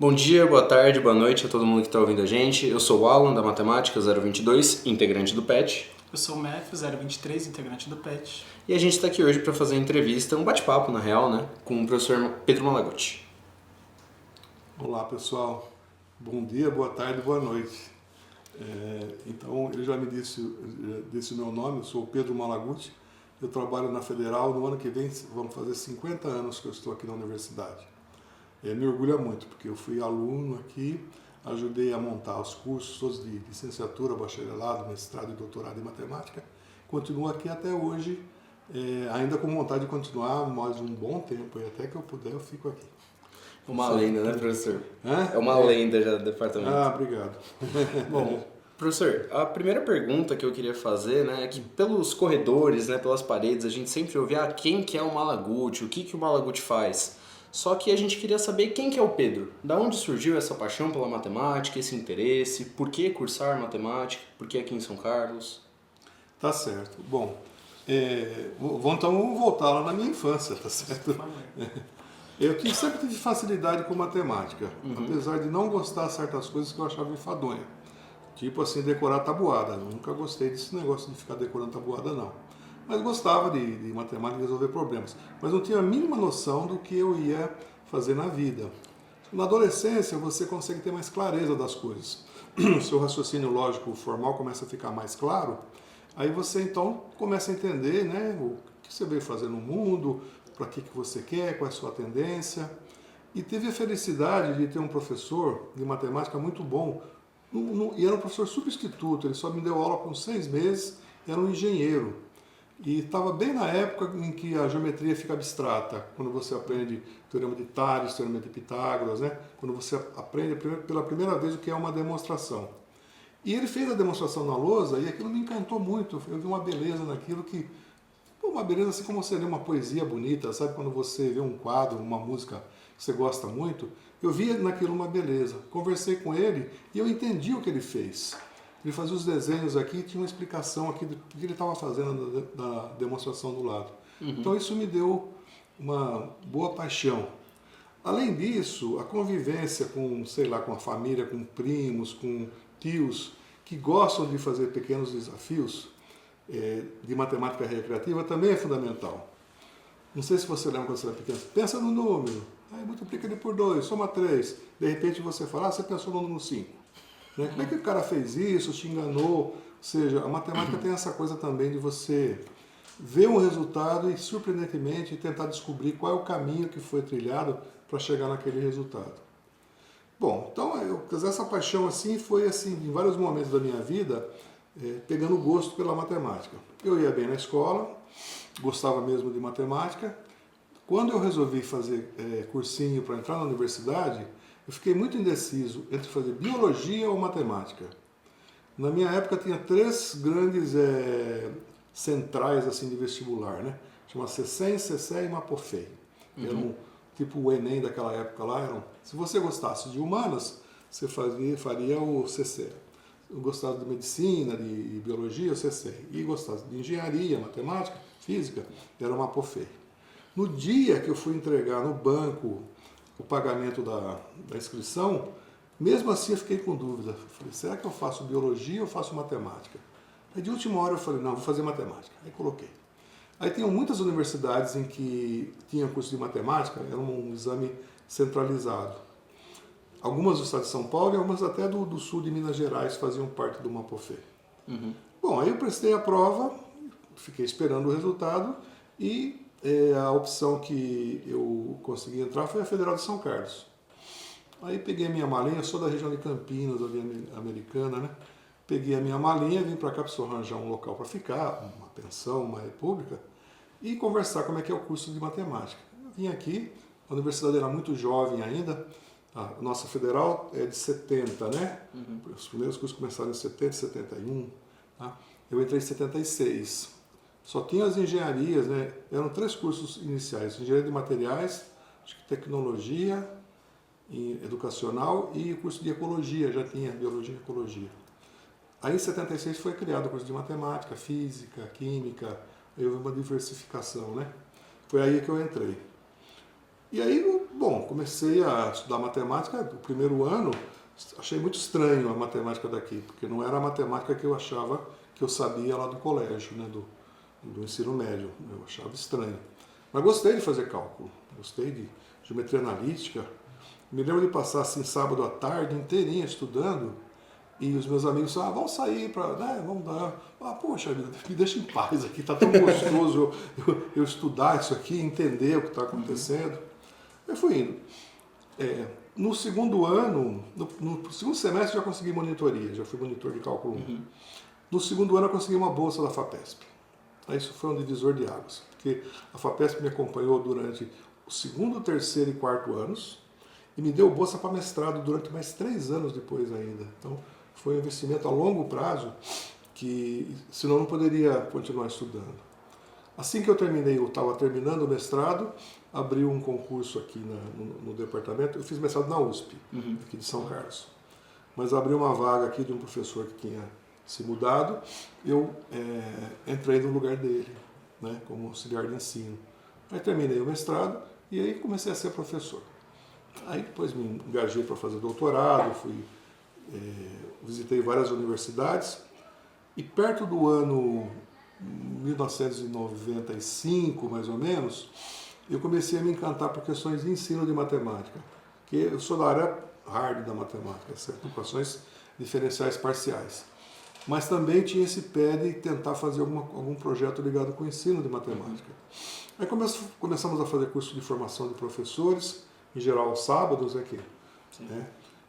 Bom dia, boa tarde, boa noite a todo mundo que está ouvindo a gente. Eu sou o Alan, da Matemática 022, integrante do PET. Eu sou o Matthew, 023, integrante do PET. E a gente está aqui hoje para fazer uma entrevista, um bate-papo, na real, né, com o professor Pedro Malaguti. Olá, pessoal. Bom dia, boa tarde, boa noite. Então, ele já me disse o meu nome, eu sou o Pedro Malaguti. Eu trabalho na Federal, no ano que vem vamos fazer 50 anos que eu estou aqui na universidade. Me orgulha muito, porque eu fui aluno aqui, ajudei a montar os cursos todos de licenciatura, bacharelado, mestrado e doutorado em matemática. Continuo aqui até hoje, ainda com vontade de continuar mais um bom tempo, e até que eu puder eu fico aqui. Uma lenda, né, professor? Hã? É uma lenda já do departamento. Ah, obrigado. Bom, professor, a primeira pergunta que eu queria fazer, né, é que pelos corredores, né, pelas paredes, a gente sempre ouve, quem que é o Malaguti, o que o Malaguti faz? Só que a gente queria saber quem que é o Pedro. Da onde surgiu essa paixão pela matemática, esse interesse? Por que cursar matemática? Por que aqui em São Carlos? Tá certo. Bom, vamos voltar lá na minha infância, tá certo? Sempre tive facilidade com matemática, apesar de não gostar de certas coisas que eu achava enfadonha. Tipo assim, decorar tabuada. Eu nunca gostei desse negócio de ficar decorando tabuada, não. Mas gostava de matemática e resolver problemas. Mas não tinha a mínima noção do que eu ia fazer na vida. Na adolescência, você consegue ter mais clareza das coisas. O seu raciocínio lógico formal começa a ficar mais claro. Aí você, então, começa a entender, né, o que você veio fazer no mundo, para que você quer, qual é a sua tendência. E tive a felicidade de ter um professor de matemática muito bom. E era um professor substituto, ele só me deu aula por uns 6 meses, era um engenheiro. E estava bem na época em que a geometria fica abstrata, quando você aprende teorema de Tales, teorema de Pitágoras, né? Quando você aprende pela primeira vez o que é uma demonstração. E ele fez a demonstração na lousa e aquilo me encantou muito, eu vi uma beleza naquilo uma beleza assim como seria uma poesia bonita, sabe? Quando você vê um quadro, uma música que você gosta muito, eu vi naquilo uma beleza. Conversei com ele e eu entendi o que ele fez. Ele fazia os desenhos aqui, tinha uma explicação aqui do que ele estava fazendo da demonstração do lado. Então isso me deu uma boa paixão. Além disso, a convivência com, com a família, com primos, com tios, que gostam de fazer pequenos desafios de matemática recreativa também é fundamental. Não sei se você lembra quando você era pequeno. Pensa no número, aí multiplica ele por 2, soma 3. De repente você fala, você pensou no número 5. Como é que o cara fez isso, te enganou? Ou seja, a matemática tem essa coisa também de você ver um resultado e, surpreendentemente, tentar descobrir qual é o caminho que foi trilhado para chegar naquele resultado. Bom, então essa paixão assim foi assim em vários momentos da minha vida, pegando gosto pela matemática. Eu ia bem na escola, gostava mesmo de matemática. Quando eu resolvi fazer cursinho para entrar na universidade, eu fiquei muito indeciso entre fazer biologia ou matemática. Na minha época tinha 3 grandes centrais assim de vestibular, né? Chama CECEM, CECE e Mapofei. Eram tipo o Enem daquela época lá. Se você gostasse de humanas, você faria o CECE. Eu gostava de medicina, de biologia, o CECE. E gostasse de engenharia, matemática, física, era o Mapofei. No dia que eu fui entregar no banco o pagamento da inscrição, mesmo assim eu fiquei com dúvida. Falei, será que eu faço biologia ou faço matemática? Aí de última hora eu falei, não, vou fazer matemática. Aí coloquei. Aí tinham muitas universidades em que tinha curso de matemática, era um exame centralizado. Algumas do estado de São Paulo e algumas até do sul de Minas Gerais faziam parte do Mapofei. Bom, aí eu prestei a prova, fiquei esperando o resultado e a opção que eu consegui entrar foi a Federal de São Carlos. Aí peguei a minha malinha, eu sou da região de Campinas, ali Americana, né? Peguei a minha malinha, vim para cá para arranjar um local para ficar, uma pensão, uma república, e conversar como é que é o curso de matemática. Eu vim aqui, a universidade era muito jovem ainda, a nossa federal é de 70, né? Os primeiros cursos começaram em 70, 71, tá? Eu entrei em 76. Só tinha as engenharias, né? Eram 3 cursos iniciais, engenharia de materiais, acho que tecnologia, educacional e o curso de ecologia, já tinha biologia e ecologia. Aí em 76 foi criado o curso de matemática, física, química, aí houve uma diversificação, né? Foi aí que eu entrei. E aí bom, comecei a estudar matemática no primeiro ano, achei muito estranho a matemática daqui, porque não era a matemática que eu achava que eu sabia lá do colégio, né, do ensino médio, eu achava estranho. Mas gostei de fazer cálculo, gostei de geometria analítica. Me lembro de passar assim sábado à tarde inteirinha estudando, e os meus amigos falavam, vamos sair para, né, vamos dar, poxa vida, me deixa em paz aqui, tá tão gostoso eu estudar isso aqui, entender o que está acontecendo. Eu fui indo. No segundo ano, no segundo semestre já consegui monitoria, já fui monitor de cálculo 1. No segundo ano eu consegui uma bolsa da FAPESP. Isso foi um divisor de águas, porque a FAPESP me acompanhou durante o segundo, terceiro e quarto anos e me deu bolsa para mestrado durante mais 3 anos depois ainda. Então foi um investimento a longo prazo que senão eu não poderia continuar estudando. Assim que eu terminei, eu estava terminando o mestrado, abri um concurso aqui no departamento, eu fiz mestrado na USP, aqui de São Carlos. Mas abri uma vaga aqui de um professor que tinha se mudado, eu entrei no lugar dele, né, como auxiliar de ensino. Aí terminei o mestrado e aí comecei a ser professor. Aí depois me engajei para fazer doutorado, visitei várias universidades e perto do ano 1995, mais ou menos, eu comecei a me encantar por questões de ensino de matemática, que eu sou da área hard da matemática, certo? Equações diferenciais parciais. Mas também tinha esse pé de tentar fazer algum projeto ligado com o ensino de matemática. Aí começamos a fazer curso de formação de professores, em geral aos sábados aqui. Né?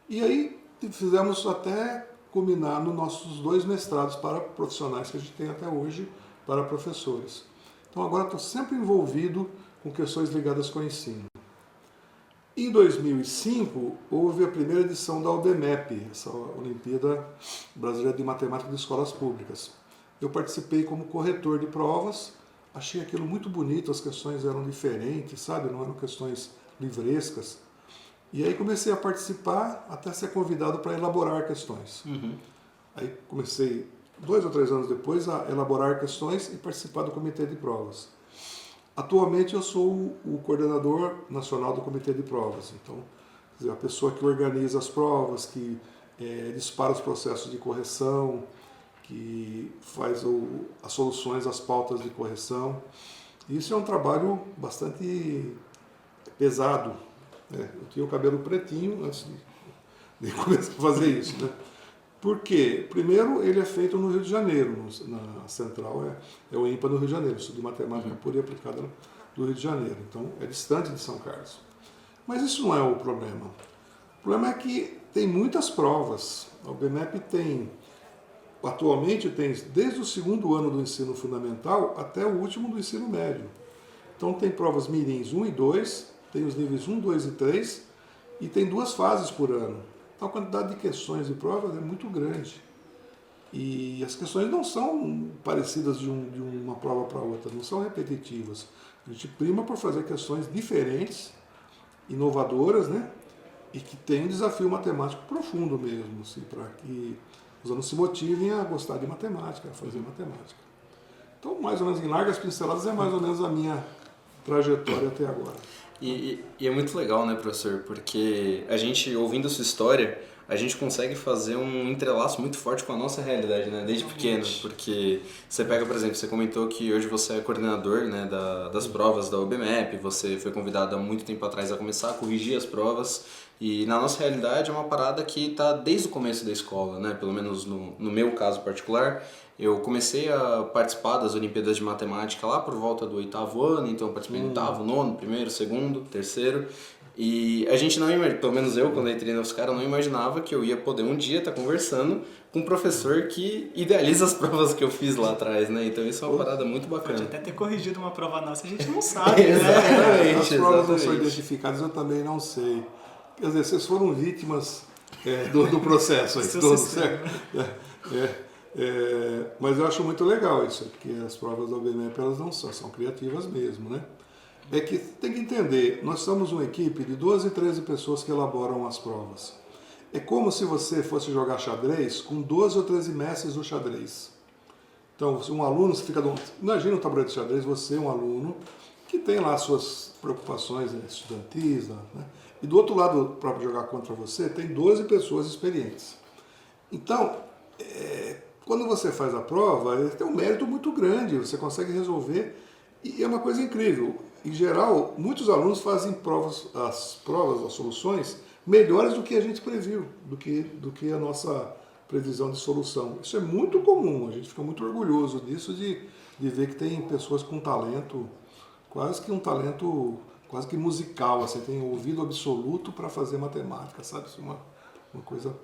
E aí fizemos até culminar nos nossos 2 mestrados para profissionais que a gente tem até hoje para professores. Então agora estou sempre envolvido com questões ligadas com o ensino. Em 2005, houve a primeira edição da OBMEP, essa Olimpíada Brasileira de Matemática de Escolas Públicas. Eu participei como corretor de provas, achei aquilo muito bonito, as questões eram diferentes, sabe? Não eram questões livrescas. E aí comecei a participar até ser convidado para elaborar questões. Aí comecei 2 ou 3 anos depois a elaborar questões e participar do comitê de provas. Atualmente eu sou o coordenador nacional do comitê de provas. Então, quer dizer, a pessoa que organiza as provas, que dispara os processos de correção, que faz as soluções às pautas de correção. Isso é um trabalho bastante pesado. Eu tinha o cabelo pretinho antes de começar a fazer isso. Né? Por quê? Primeiro, ele é feito no Rio de Janeiro, na central é o INPA no Rio de Janeiro, Instituto de Matemática Pura e Aplicada do Rio de Janeiro. Então, é distante de São Carlos. Mas isso não é o problema. O problema é que tem muitas provas. A OBMEP atualmente tem desde o segundo ano do ensino fundamental até o último do ensino médio. Então, tem provas mirins 1 e 2, tem os níveis 1, 2 e 3, e tem 2 fases por ano. Então a quantidade de questões e provas é muito grande. E as questões não são parecidas de uma prova para outra, não são repetitivas. A gente prima por fazer questões diferentes, inovadoras, né? E que tem um desafio matemático profundo mesmo, assim, para que os alunos se motivem a gostar de matemática, a fazer matemática. Então, mais ou menos em largas pinceladas, é mais ou menos a minha trajetória até agora. E é muito legal, né, professor? Porque a gente, ouvindo a sua história, a gente consegue fazer um entrelaço muito forte com a nossa realidade, né? Desde pequeno. Porque você pega, por exemplo, você comentou que hoje você é coordenador, né, das provas da OBMEP, você foi convidado há muito tempo atrás a começar a corrigir as provas. E na nossa realidade é uma parada que está desde o começo da escola, né? Pelo menos no meu caso particular. Eu comecei a participar das Olimpíadas de Matemática lá por volta do 8º ano, então eu participei do 8º, 9º, 1º, 2º, 3º. E a gente não imaginava, pelo menos eu, quando eu entrei na UFSCar, eu não imaginava que eu ia poder um dia estar conversando com um professor que idealiza as provas que eu fiz lá atrás, né? Então isso é uma parada muito bacana. Pode até ter corrigido uma prova nossa, a gente não sabe, né? As provas não são identificadas, eu também não sei. Quer dizer, vocês foram vítimas do processo aí, todo, certo? Mas eu acho muito legal isso, porque as provas da OBMEP elas não são criativas mesmo, né? É que tem que entender, nós somos uma equipe de 12, 13 pessoas que elaboram as provas. É como se você fosse jogar xadrez com 12 ou 13 mestres do xadrez. Então, um aluno, imagina um tabuleiro de xadrez, você, um aluno, que tem lá suas preocupações, né, estudantis, né? E do outro lado, para jogar contra você, tem 12 pessoas experientes. Então, quando você faz a prova, ele tem um mérito muito grande, você consegue resolver, e é uma coisa incrível. Em geral, muitos alunos fazem as soluções, melhores do que a gente previu, do que a nossa previsão de solução. Isso é muito comum, a gente fica muito orgulhoso disso, de ver que tem pessoas com talento, quase que musical, assim, tem ouvido absoluto para fazer matemática, sabe? Isso é uma coisa...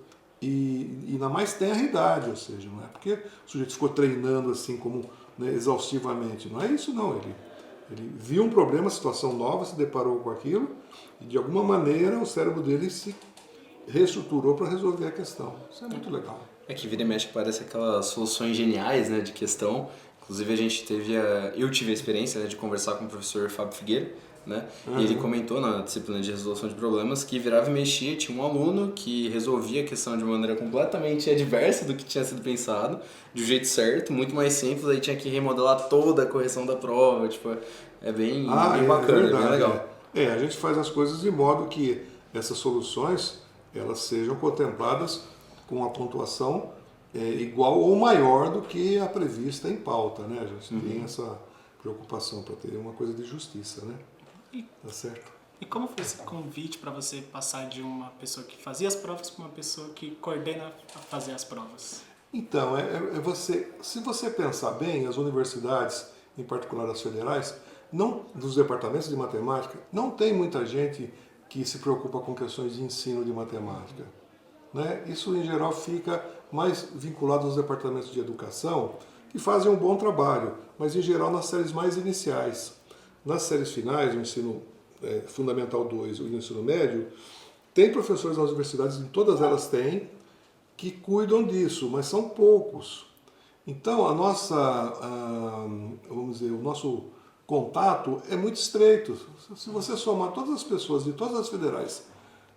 E ainda mais tem a idade, ou seja, não é porque o sujeito ficou treinando assim como, né, exaustivamente, não é isso não, ele viu um problema, situação nova, se deparou com aquilo e de alguma maneira o cérebro dele se reestruturou para resolver a questão. Isso é muito legal. É que vira e mexe que parece aquelas soluções geniais, né, de questão. Inclusive eu tive a experiência, né, de conversar com o professor Fábio Figueira, né? E ele comentou na disciplina de resolução de problemas que virava e mexia, tinha um aluno que resolvia a questão de maneira completamente adversa do que tinha sido pensado, de um jeito certo, muito mais simples, aí tinha que remodelar toda a correção da prova, tipo, é bem bacana, verdade, bem legal. A gente faz as coisas de modo que essas soluções elas sejam contempladas com a pontuação igual ou maior do que a prevista em pauta, né? A gente tem essa preocupação para ter uma coisa de justiça, né? Tá certo. E como foi esse convite para você passar de uma pessoa que fazia as provas para uma pessoa que coordena a fazer as provas? Então, se você pensar bem, as universidades, em particular as federais, dos departamentos de matemática, não tem muita gente que se preocupa com questões de ensino de matemática, né? Isso, em geral, fica mais vinculado aos departamentos de educação, que fazem um bom trabalho, mas, em geral, nas séries mais iniciais. Nas séries finais, o ensino fundamental 2 e o ensino médio, tem professores nas universidades, em todas elas têm, que cuidam disso, mas são poucos. Então, vamos dizer, o nosso contato é muito estreito. Se você somar todas as pessoas de todas as federais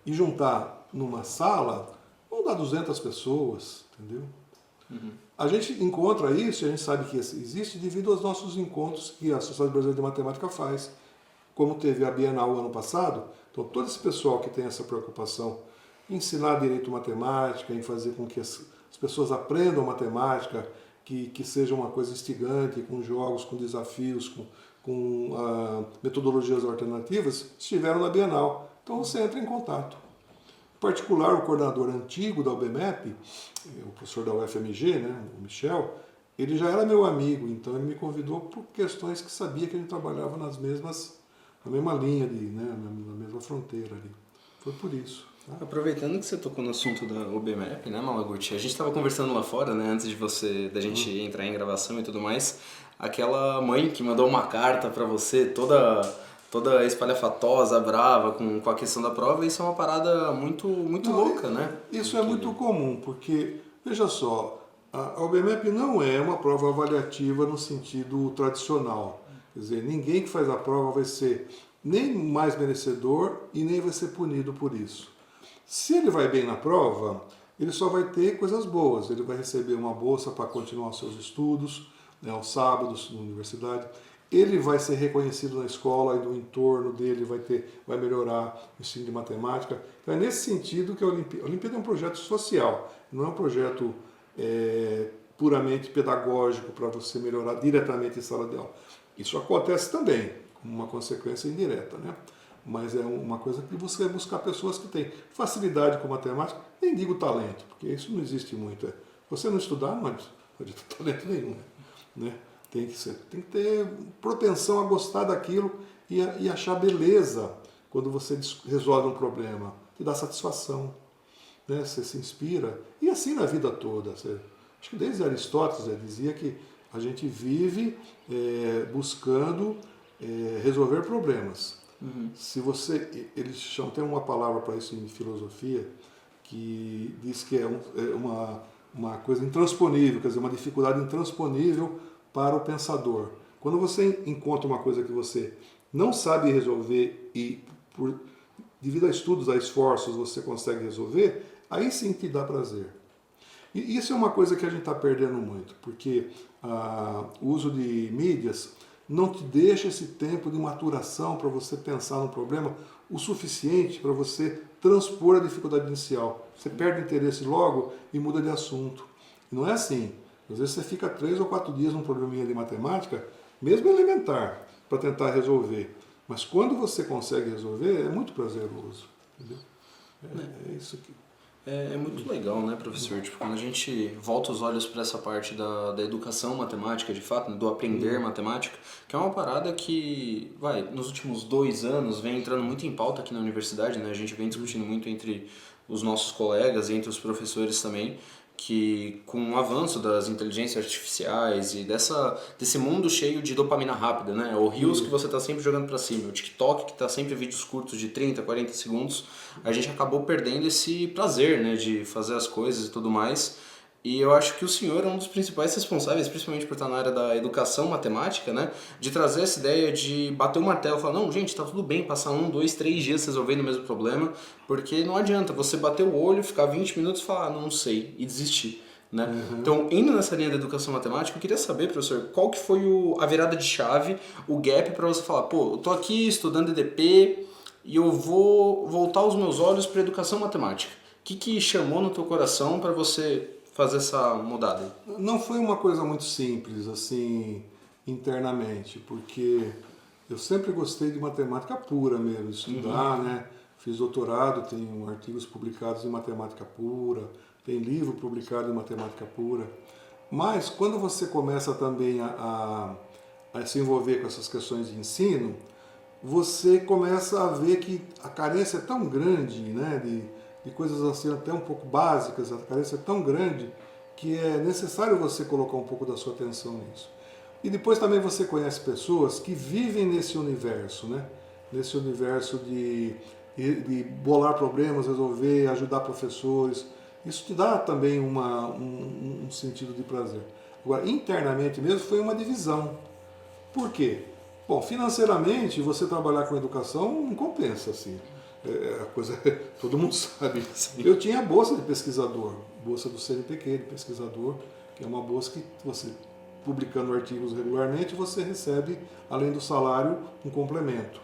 e juntar numa sala, vão dar 200 pessoas, entendeu? A gente encontra isso, a gente sabe que existe devido aos nossos encontros que a Sociedade Brasileira de Matemática faz. Como teve a Bienal ano passado, então todo esse pessoal que tem essa preocupação em ensinar direito matemática, em fazer com que as pessoas aprendam matemática, que seja uma coisa instigante, com jogos, com desafios, com metodologias alternativas, estiveram na Bienal. Então você entra em contato. Em particular, o coordenador antigo da UBMEP, o professor da UFMG, né, o Michel, ele já era meu amigo, então ele me convidou por questões que sabia que a gente trabalhava na mesma linha, na mesma fronteira ali. Foi por isso. Tá? Aproveitando que você tocou no assunto da UBMEP, né, Malaguti? A gente estava conversando lá fora, né, antes da gente entrar em gravação e tudo mais, aquela mãe que mandou uma carta para você, toda espalhafatosa, brava com a questão da prova, isso é uma parada muito louca, né? Isso é muito comum, porque, veja só, a UBMEP não é uma prova avaliativa no sentido tradicional. Quer dizer, ninguém que faz a prova vai ser nem mais merecedor e nem vai ser punido por isso. Se ele vai bem na prova, ele só vai ter coisas boas. Ele vai receber uma bolsa para continuar seus estudos, né, aos sábados na universidade. Ele vai ser reconhecido na escola e no entorno dele vai melhorar o ensino de matemática. Então é nesse sentido que a Olimpíada é um projeto social, não é um projeto puramente pedagógico para você melhorar diretamente em sala de aula. Isso acontece também, como uma consequência indireta, né? Mas é uma coisa que você vai buscar pessoas que têm facilidade com matemática, nem digo talento, porque isso não existe muito. Você não estudar, não pode ter talento nenhum, né? Tem que ter propensão a gostar daquilo e achar beleza quando você resolve um problema. Te dá satisfação, né? Você se inspira. E assim na vida toda. Acho que desde Aristóteles dizia que a gente vive buscando resolver problemas. Se eles tem uma palavra para isso em filosofia que diz que é uma coisa intransponível, quer dizer, uma dificuldade intransponível para o pensador. Quando você encontra uma coisa que você não sabe resolver e, devido a estudos, a esforços, você consegue resolver, aí sim te dá prazer. E isso é uma coisa que a gente está perdendo muito, porque o uso de mídias não te deixa esse tempo de maturação para você pensar no problema o suficiente para você transpor a dificuldade inicial. Você perde o interesse logo e muda de assunto. E não é assim. Às vezes você fica 3 ou 4 dias num probleminha de matemática, mesmo elementar, para tentar resolver. Mas quando você consegue resolver, é muito prazeroso. Entendeu? É isso aqui. É muito legal, né, professor? Tipo, quando a gente volta os olhos para essa parte da educação matemática, de fato, né, do aprender matemática, que é uma parada que, nos últimos 2 anos vem entrando muito em pauta aqui na universidade, né? A gente vem discutindo muito entre os nossos colegas e entre os professores também, que com o avanço das inteligências artificiais e desse mundo cheio de dopamina rápida, né? O Reels que você está sempre jogando para cima, o TikTok que está sempre vídeos curtos de 30, 40 segundos, a gente acabou perdendo esse prazer, né, de fazer as coisas e tudo mais. E eu acho que o senhor é um dos principais responsáveis, principalmente por estar na área da educação matemática, né, de trazer essa ideia de bater o martelo e falar, não, gente, tá tudo bem passar 1, 2, 3 dias resolvendo o mesmo problema, porque não adianta você bater o olho, ficar 20 minutos e falar, não sei, e desistir. Né? Então, indo nessa linha da educação matemática, eu queria saber, professor, qual que foi a virada de chave, o gap para você falar, pô, eu tô aqui estudando EDP e eu vou voltar os meus olhos para educação matemática. O que chamou no teu coração para você fazer essa mudada? Não foi uma coisa muito simples, assim, internamente, porque eu sempre gostei de matemática pura mesmo, estudar, né? Fiz doutorado, tenho artigos publicados em matemática pura, tem livro publicado em matemática pura. Mas quando você começa também a se envolver com essas questões de ensino, você começa a ver que a carência é tão grande, né, de coisas assim até um pouco básicas, a carência é tão grande que é necessário você colocar um pouco da sua atenção nisso. E depois também você conhece pessoas que vivem nesse universo, né, nesse universo de bolar problemas, resolver, ajudar professores. Isso te dá também um sentido de prazer. Agora, internamente mesmo, foi uma divisão. Por quê? Bom, financeiramente, você trabalhar com educação não compensa, assim. A coisa, todo mundo sabe. Eu tinha a bolsa de pesquisador, bolsa do CNPq de pesquisador, que é uma bolsa que você, publicando artigos regularmente, você recebe, além do salário, um complemento.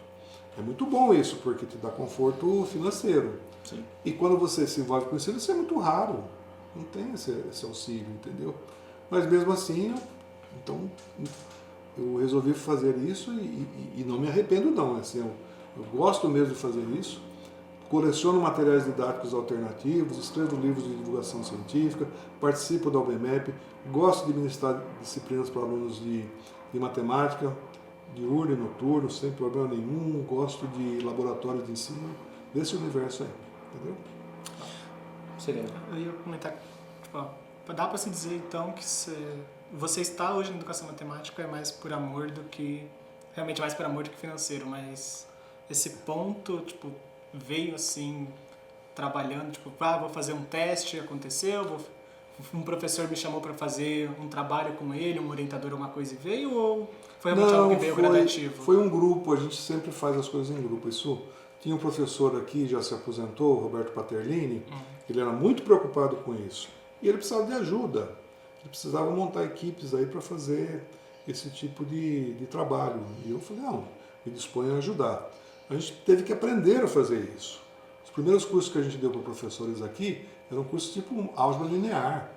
É muito bom isso, porque te dá conforto financeiro. Sim. E quando você se envolve com isso é muito raro. Não tem esse auxílio, entendeu? Mas mesmo assim, então, eu resolvi fazer isso e não me arrependo não. Assim, eu gosto mesmo de fazer isso. Coleciono materiais didáticos alternativos, escrevo livros de divulgação científica, participo da UBMEP, gosto de ministrar disciplinas para alunos de matemática, diurno e noturno, sem problema nenhum, gosto de laboratório de ensino, desse universo aí, entendeu? Seria. Eu ia comentar, tipo, dá para se dizer então que você está hoje na educação matemática é mais por amor do que, realmente mais por amor do que financeiro, mas esse ponto, tipo, veio assim, trabalhando, tipo, vou fazer um teste, aconteceu, um professor me chamou para fazer um trabalho com ele, um orientador, alguma coisa e veio, ou foi algo que veio gradativo? Foi um grupo, a gente sempre faz as coisas em grupo. Isso, tinha um professor aqui, já se aposentou, Roberto Paterlini, ele era muito preocupado com isso. E ele precisava de ajuda, ele precisava montar equipes aí para fazer esse tipo de trabalho. E eu falei, não, me disponho a ajudar. A gente teve que aprender a fazer isso. Os primeiros cursos que a gente deu para professores aqui eram cursos tipo álgebra linear,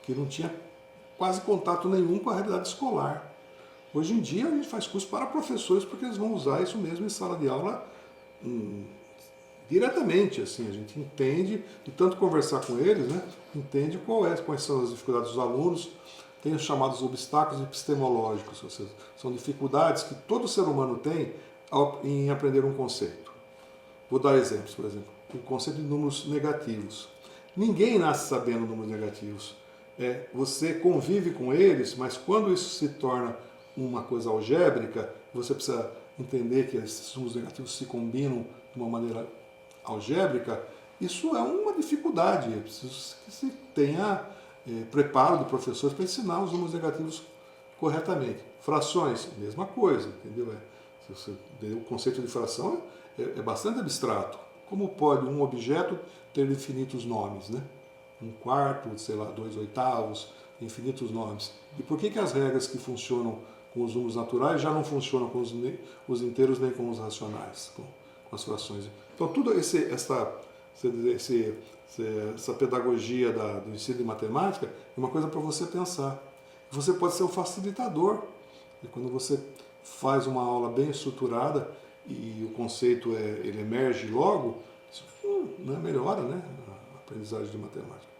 que não tinha quase contato nenhum com a realidade escolar. Hoje em dia a gente faz curso para professores porque eles vão usar isso mesmo em sala de aula diretamente. Assim, a gente entende, de tanto conversar com eles, né, entende quais são as dificuldades dos alunos. Tem os chamados obstáculos epistemológicos, ou seja, são dificuldades que todo ser humano tem em aprender um conceito. Vou dar exemplos, por exemplo, o conceito de números negativos. Ninguém nasce sabendo números negativos. Você convive com eles, mas quando isso se torna uma coisa algébrica, você precisa entender que esses números negativos se combinam de uma maneira algébrica, isso é uma dificuldade. É preciso que se tenha preparo de professores para ensinar os números negativos corretamente. Frações, mesma coisa, entendeu? O conceito de fração é bastante abstrato. Como pode um objeto ter infinitos nomes, né? 1/4, sei lá, 2/8, infinitos nomes. E por que as regras que funcionam com os números naturais, já não funciona com os inteiros nem com os racionais, com as frações. Então, tudo essa pedagogia do ensino de matemática é uma coisa para você pensar. Você pode ser um facilitador. E quando você faz uma aula bem estruturada e o conceito ele emerge logo, isso, né, melhora, né, a aprendizagem de matemática.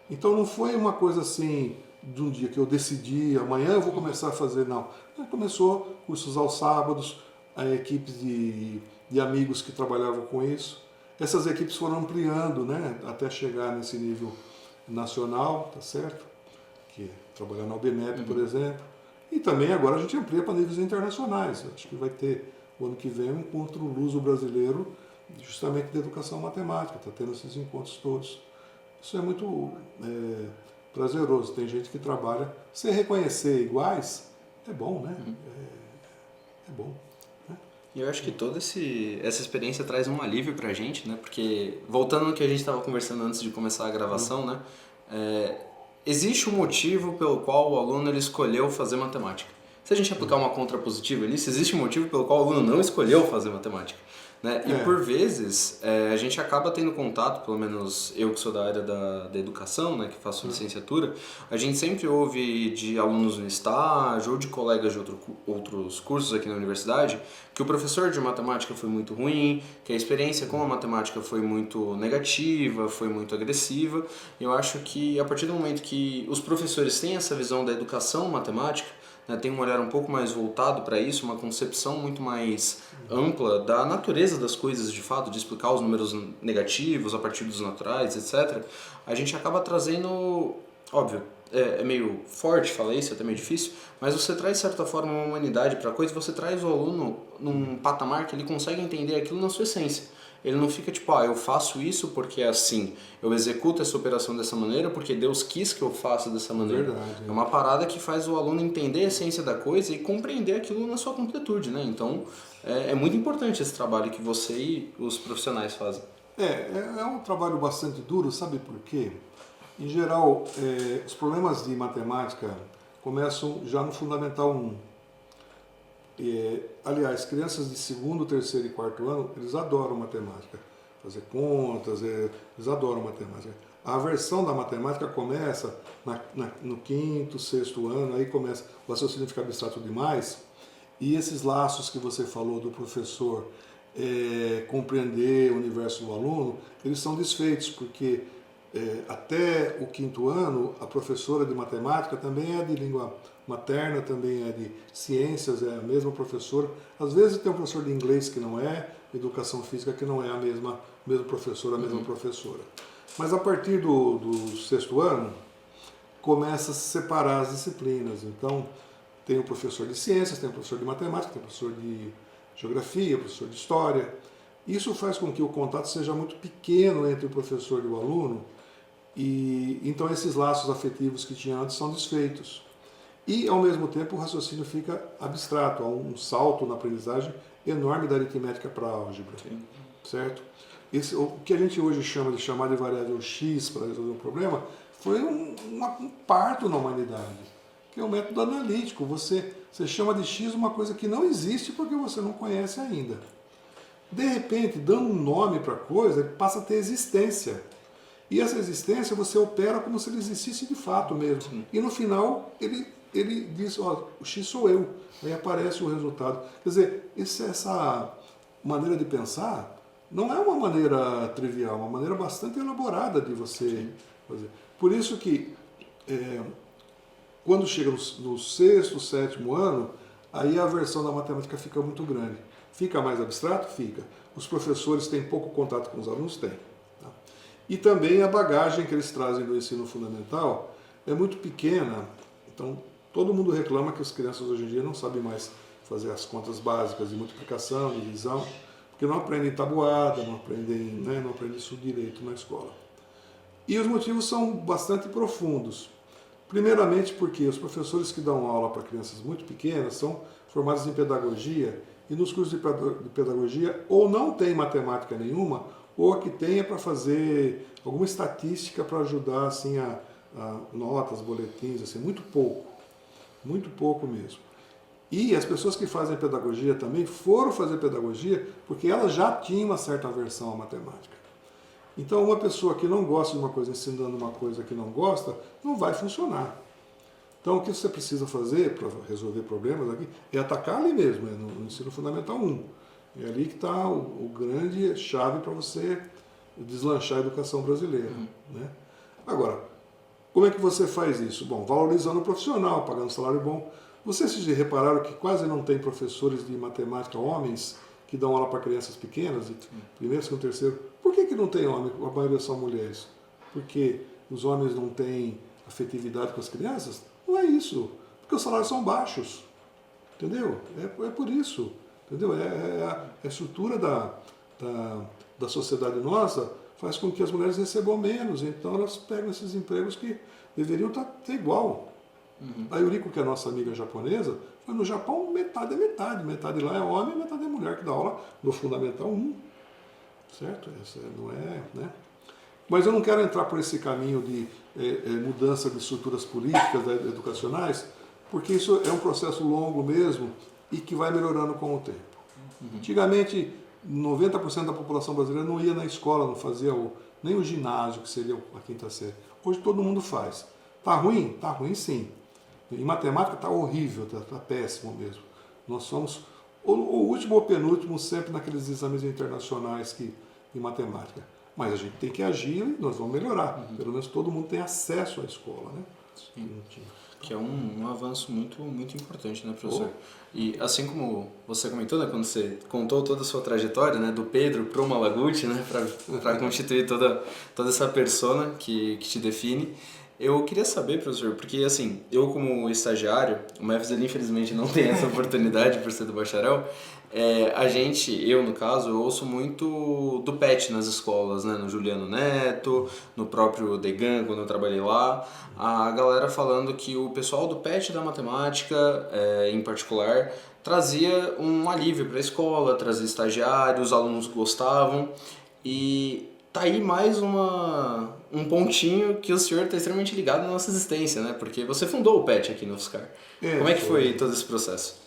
Então não foi uma coisa assim de um dia que eu decidi, amanhã eu vou começar a fazer, não. Começou cursos aos sábados, a equipes de amigos que trabalhavam com isso. Essas equipes foram ampliando, né, até chegar nesse nível nacional, tá certo? Que trabalhar na UBMEP, por exemplo. E também agora a gente amplia para níveis internacionais. Acho que vai ter, o ano que vem, um encontro luso-brasileiro justamente de educação matemática. Está tendo esses encontros todos. Isso é muito prazeroso. Tem gente que trabalha. Se reconhecer iguais, é bom, né? É bom. Né? E eu acho que toda essa experiência traz um alívio para a gente, né? Porque, voltando no que a gente estava conversando antes de começar a gravação, né? Existe um motivo pelo qual o aluno ele escolheu fazer matemática. Se a gente aplicar uma contrapositiva nisso, existe um motivo pelo qual o aluno não escolheu fazer matemática. Né? E por vezes a gente acaba tendo contato, pelo menos eu que sou da área da educação, né, que faço licenciatura, a gente sempre ouve de alunos no estágio ou de colegas de outros cursos aqui na universidade que o professor de matemática foi muito ruim, que a experiência com a matemática foi muito negativa, foi muito agressiva. Eu acho que a partir do momento que os professores têm essa visão da educação matemática, né, tem um olhar um pouco mais voltado para isso, uma concepção muito mais ampla da natureza das coisas de fato, de explicar os números negativos a partir dos naturais, etc., a gente acaba trazendo, óbvio, é meio forte falar isso, é até meio difícil, mas você traz de certa forma uma humanidade para a coisa, você traz o aluno num patamar que ele consegue entender aquilo na sua essência. Ele não fica tipo, eu faço isso porque é assim, eu executo essa operação dessa maneira porque Deus quis que eu faça dessa maneira. Verdade, é uma parada que faz o aluno entender a essência da coisa e compreender aquilo na sua completude, né? Então, é muito importante esse trabalho que você e os profissionais fazem. É um trabalho bastante duro, sabe por quê? Em geral, os problemas de matemática começam já no Fundamental 1. Aliás, crianças de segundo, terceiro e quarto ano, eles adoram matemática. Fazer contas, eles adoram matemática. A aversão da matemática começa no quinto, sexto ano, aí começa o raciocínio fica abstrato demais, e esses laços que você falou do professor compreender o universo do aluno, eles são desfeitos, porque até o quinto ano, a professora de matemática também é de língua materna, também é de ciências, é a mesma professora. Às vezes tem um professor de inglês que não é, educação física que não é a mesma professora, a mesma professora. Mas a partir do sexto ano, começa a se separar as disciplinas. Então, tem o professor de ciências, tem o professor de matemática, tem o professor de geografia, o professor de história. Isso faz com que o contato seja muito pequeno entre o professor e o aluno, e então esses laços afetivos que tinha antes são desfeitos. E, ao mesmo tempo, o raciocínio fica abstrato, há um salto na aprendizagem enorme da aritmética para a álgebra. Sim. Certo? O que a gente hoje chama de chamar de variável x para resolver um problema foi um parto na humanidade, que é um método analítico. Você chama de x uma coisa que não existe porque você não conhece ainda. De repente, dando um nome para a coisa, ele passa a ter existência. E essa existência você opera como se ele existisse de fato mesmo. Sim. E no final, ele diz, o x sou eu. Aí aparece o resultado. Quer dizer, essa maneira de pensar não é uma maneira trivial, é uma maneira bastante elaborada de você fazer. Por isso que, quando chega no sexto, sétimo ano, aí a aversão da matemática fica muito grande. Fica mais abstrato? Fica. Os professores têm pouco contato com os alunos? Têm. Tá? E também a bagagem que eles trazem do ensino fundamental é muito pequena. Então, todo mundo reclama que as crianças hoje em dia não sabem mais fazer as contas básicas de multiplicação, divisão, porque não aprendem tabuada, não aprendem isso direito na escola. E os motivos são bastante profundos. Primeiramente porque os professores que dão aula para crianças muito pequenas são formados em pedagogia, e nos cursos de pedagogia ou não tem matemática nenhuma, ou a que tem é para fazer alguma estatística para ajudar assim, a notas, boletins, assim, muito pouco mesmo. E as pessoas que fazem pedagogia também foram fazer pedagogia porque elas já tinham uma certa aversão à matemática. Então, uma pessoa que não gosta de uma coisa ensinando uma coisa que não gosta, não vai funcionar. Então, o que você precisa fazer para resolver problemas aqui é atacar ali mesmo, no ensino fundamental 1. É ali que está o grande chave para você deslanchar a educação brasileira. Né? Agora, como é que você faz isso? Bom, valorizando o profissional, pagando um salário bom. Vocês se repararam que quase não tem professores de matemática homens que dão aula para crianças pequenas, primeiro, segundo, terceiro? Por que não tem homem? A maioria são mulheres. Porque os homens não têm afetividade com as crianças? Não é isso. Porque os salários são baixos. Entendeu? É por isso. Entendeu? A estrutura da sociedade nossa faz com que as mulheres recebam menos. Então elas pegam esses empregos que deveriam estar igual. A Yuriko, que é a nossa amiga japonesa, foi no Japão metade é metade. Metade lá é homem e metade é mulher que dá aula no Fundamental 1. Certo? Essa não é, né? Mas eu não quero entrar por esse caminho de mudança de estruturas políticas, educacionais, porque isso é um processo longo mesmo e que vai melhorando com o tempo. Antigamente, 90% da população brasileira não ia na escola, não fazia nem o ginásio, que seria a quinta série. Hoje todo mundo faz. Tá ruim? Tá ruim sim. Em matemática tá horrível, tá péssimo mesmo. Nós somos o último ou penúltimo sempre naqueles exames internacionais em matemática. Mas a gente tem que agir e nós vamos melhorar. Pelo menos todo mundo tem acesso à escola, né? Sim. Que é um avanço muito, muito importante, né, professor? E assim como você comentou, né, quando você contou toda a sua trajetória, né, do Pedro pro Malaguti, né, para constituir toda essa persona que te define, eu queria saber, professor, porque assim, eu como estagiário, o MEFS ele infelizmente não tem essa oportunidade por ser do bacharel, eu no caso, eu ouço muito do PET nas escolas, né, no Juliano Neto, no próprio Degan, quando eu trabalhei lá, a galera falando que o pessoal do PET da matemática, em particular, trazia um alívio para a escola, trazia estagiários, os alunos gostavam, e tá aí mais um pontinho que o senhor está extremamente ligado na nossa existência, né? Porque você fundou o PET aqui no UFSCar. Como é que foi todo esse processo?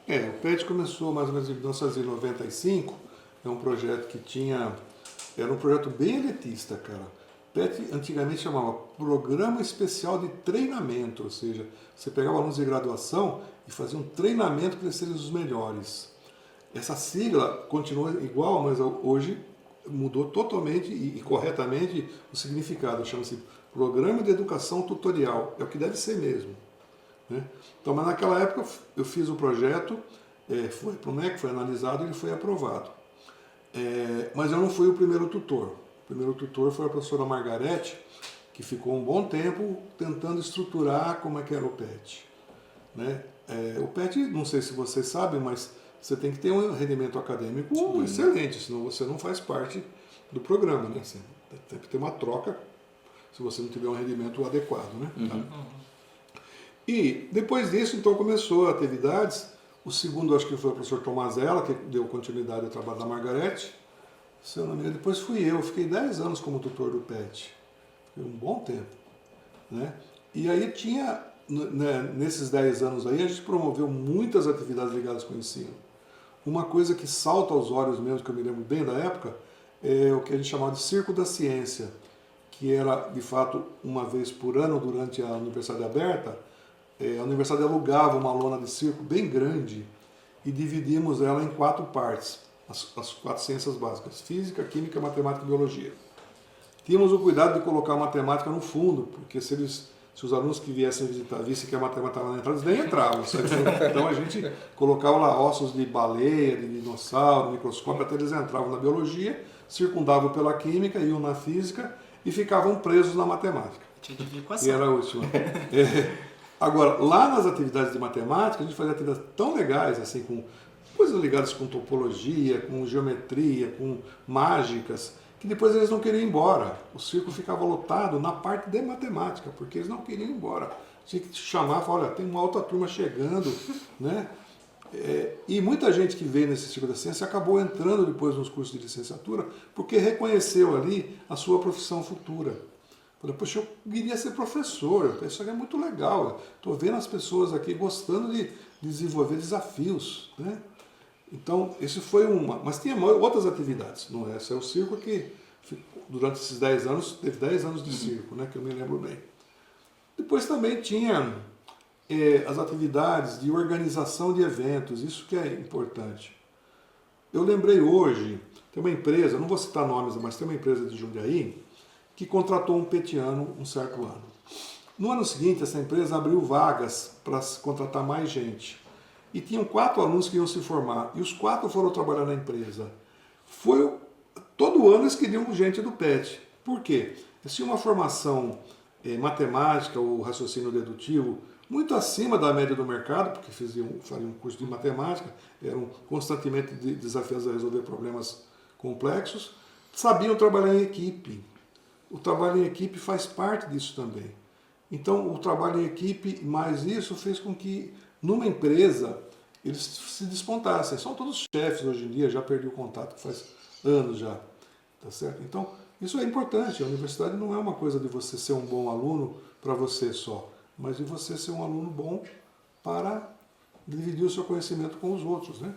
O PET começou mais ou menos em 1995, é um projeto era um projeto bem elitista, cara. O PET antigamente chamava Programa Especial de Treinamento, ou seja, você pegava alunos de graduação e fazia um treinamento para eles serem os melhores. Essa sigla continua igual, mas hoje mudou totalmente e corretamente o significado. Chama-se Programa de Educação Tutorial. É o que deve ser mesmo. Né? Então, mas naquela época eu fiz o projeto, foi para o MEC, foi analisado e ele foi aprovado. Mas eu não fui o primeiro tutor. O primeiro tutor foi a professora Margarete, que ficou um bom tempo tentando estruturar como é que era o PET. Né? O PET, não sei se vocês sabem, mas você tem que ter um rendimento acadêmico excelente, senão você não faz parte do programa. Né? Você tem que ter uma troca se você não tiver um rendimento adequado. Né? E depois disso, então, começou atividades. O segundo, acho que foi o professor Tomazella, que deu continuidade ao trabalho da Margarete. Se eu não me engano, depois fui eu. Fiquei 10 anos como tutor do PET. Foi um bom tempo. Né? E aí tinha, né, nesses 10 anos aí, a gente promoveu muitas atividades ligadas com o ensino. Uma coisa que salta aos olhos mesmo, que eu me lembro bem da época, é o que a gente chamava de Circo da Ciência, que era, de fato, uma vez por ano, durante a Universidade Aberta, a Universidade alugava uma lona de circo bem grande e dividimos ela em 4 partes, as 4 ciências básicas, física, química, matemática e biologia. Tínhamos o cuidado de colocar a matemática no fundo, porque se os alunos que viessem visitar vissem que a matemática estava na entrada, eles nem entravam. Sabe? Então a gente colocava lá ossos de baleia, de dinossauro, microscópio, até eles entravam na biologia, circundavam pela química, iam na física e ficavam presos na matemática. Tinha de ver com a E era a última. Agora, lá nas atividades de matemática, a gente fazia atividades tão legais, assim, com coisas ligadas com topologia, com geometria, com mágicas, que depois eles não queriam ir embora. O circo ficava lotado na parte de matemática, porque eles não queriam ir embora. Tinha que chamar e falar, olha, tem uma outra turma chegando, né? E muita gente que veio nesse Circo da Ciência acabou entrando depois nos cursos de licenciatura, porque reconheceu ali a sua profissão futura. Falei, poxa, eu queria ser professor, isso aqui é muito legal. Estou vendo as pessoas aqui gostando de desenvolver desafios, né? Então, isso foi uma. Mas tinha outras atividades, não é? Esse é o circo que, durante esses 10 anos, teve 10 anos de circo, né? Que eu me lembro bem. Depois também tinha as atividades de organização de eventos, isso que é importante. Eu lembrei hoje, tem uma empresa, não vou citar nomes, mas tem uma empresa de Jundiaí que contratou um petiano um certo ano. No ano seguinte, essa empresa abriu vagas para contratar mais gente. E tinham 4 alunos que iam se formar, e os 4 foram trabalhar na empresa. Todo ano eles queriam gente do PET. Por quê? Eles tinham uma formação matemática ou raciocínio dedutivo muito acima da média do mercado, porque fariam um curso de matemática, eram constantemente desafiados a resolver problemas complexos, sabiam trabalhar em equipe. O trabalho em equipe faz parte disso também. Então, o trabalho em equipe, mais isso, fez com que, numa empresa, eles se despontassem. São todos chefes hoje em dia, já perdi o contato faz anos já. Tá certo? Então, isso é importante. A universidade não é uma coisa de você ser um bom aluno para você só, mas de você ser um aluno bom para dividir o seu conhecimento com os outros, né?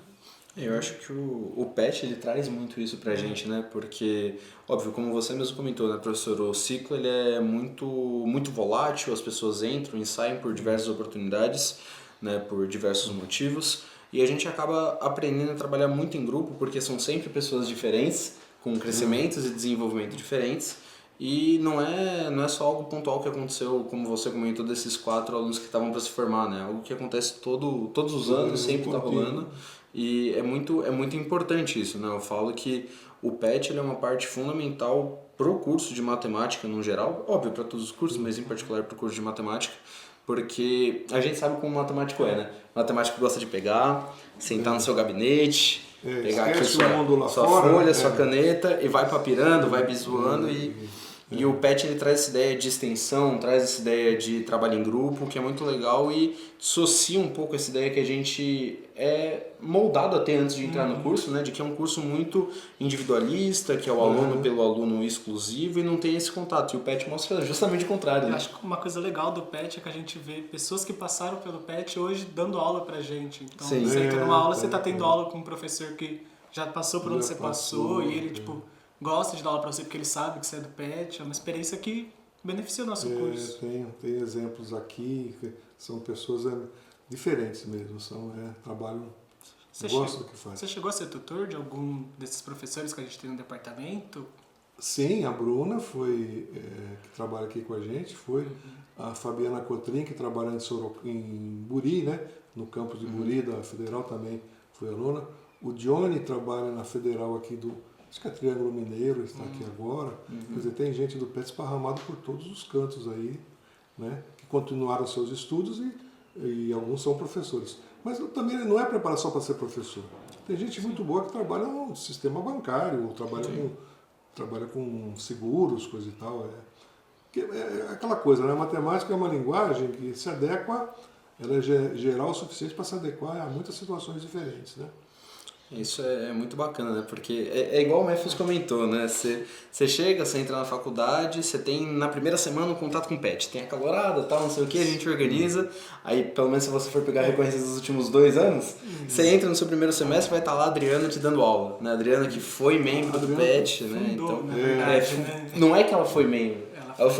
Eu acho que o PET ele traz muito isso pra gente, né? Porque, óbvio, como você mesmo comentou, né, professor, o ciclo ele é muito volátil, as pessoas entram e saem por diversas oportunidades, né, por diversos motivos, e a gente acaba aprendendo a trabalhar muito em grupo, porque são sempre pessoas diferentes, com crescimentos e desenvolvimento diferentes, e não é só algo pontual que aconteceu, como você comentou, desses 4 alunos que estavam para se formar, né? Algo que acontece todos os anos, sempre está rolando. E é muito importante isso, né? Eu falo que o PET ele é uma parte fundamental pro curso de matemática no geral, óbvio para todos os cursos, mas em particular pro curso de matemática, porque a gente sabe como o matemático é, né? O matemático gosta de pegar, sentar no seu gabinete, pegar aqui sua folha, sua caneta e vai papirando, vai bizuando e o PET ele traz essa ideia de extensão, traz essa ideia de trabalho em grupo, que é muito legal e dissocia um pouco essa ideia que a gente é moldado a ter antes de entrar no curso, né? De que é um curso muito individualista, que é o aluno pelo aluno exclusivo e não tem esse contato. E o PET mostra justamente o contrário, né? Eu acho que uma coisa legal do PET é que a gente vê pessoas que passaram pelo PET hoje dando aula pra gente. Então, você entra numa aula, você tá tendo aula com um professor que já passou por onde você passou e ele, tipo, gosta de dar aula pra você porque ele sabe que você é do PET. É uma experiência que beneficia o nosso curso. Tem exemplos aqui, que são pessoas diferentes mesmo, trabalham, gostam do que fazem. Você chegou a ser tutor de algum desses professores que a gente tem no departamento? Sim, a Bruna foi, que trabalha aqui com a gente, foi a Fabiana Cotrim, que trabalha em Buri, né? No campus de Buri, da Federal, também foi aluna. O Johnny trabalha na Federal aqui acho que é Triângulo Mineiro, está aqui agora. Quer dizer, tem gente do PET esparramado por todos os cantos aí, né? Que continuaram seus estudos e alguns são professores. Mas também não é preparado só para ser professor. Tem gente muito boa que trabalha no sistema bancário, trabalha com seguros, coisa e tal. É aquela coisa, né? A matemática é uma linguagem que se adequa, ela é geral o suficiente para se adequar a muitas situações diferentes, né? Isso é muito bacana, né? Porque é igual o Memphis comentou, né? Você chega, você entra na faculdade, você tem na primeira semana um contato com o PET. Tem a calorada, tal, não sei o que, a gente organiza. Aí, pelo menos se você for pegar recorrências dos últimos 2 anos, você entra no seu primeiro semestre, vai estar lá a Adriana te dando aula. Né? A Adriana que foi membro do PET, né? Fundou, então, na verdade, né? Não é que ela foi membro. Ela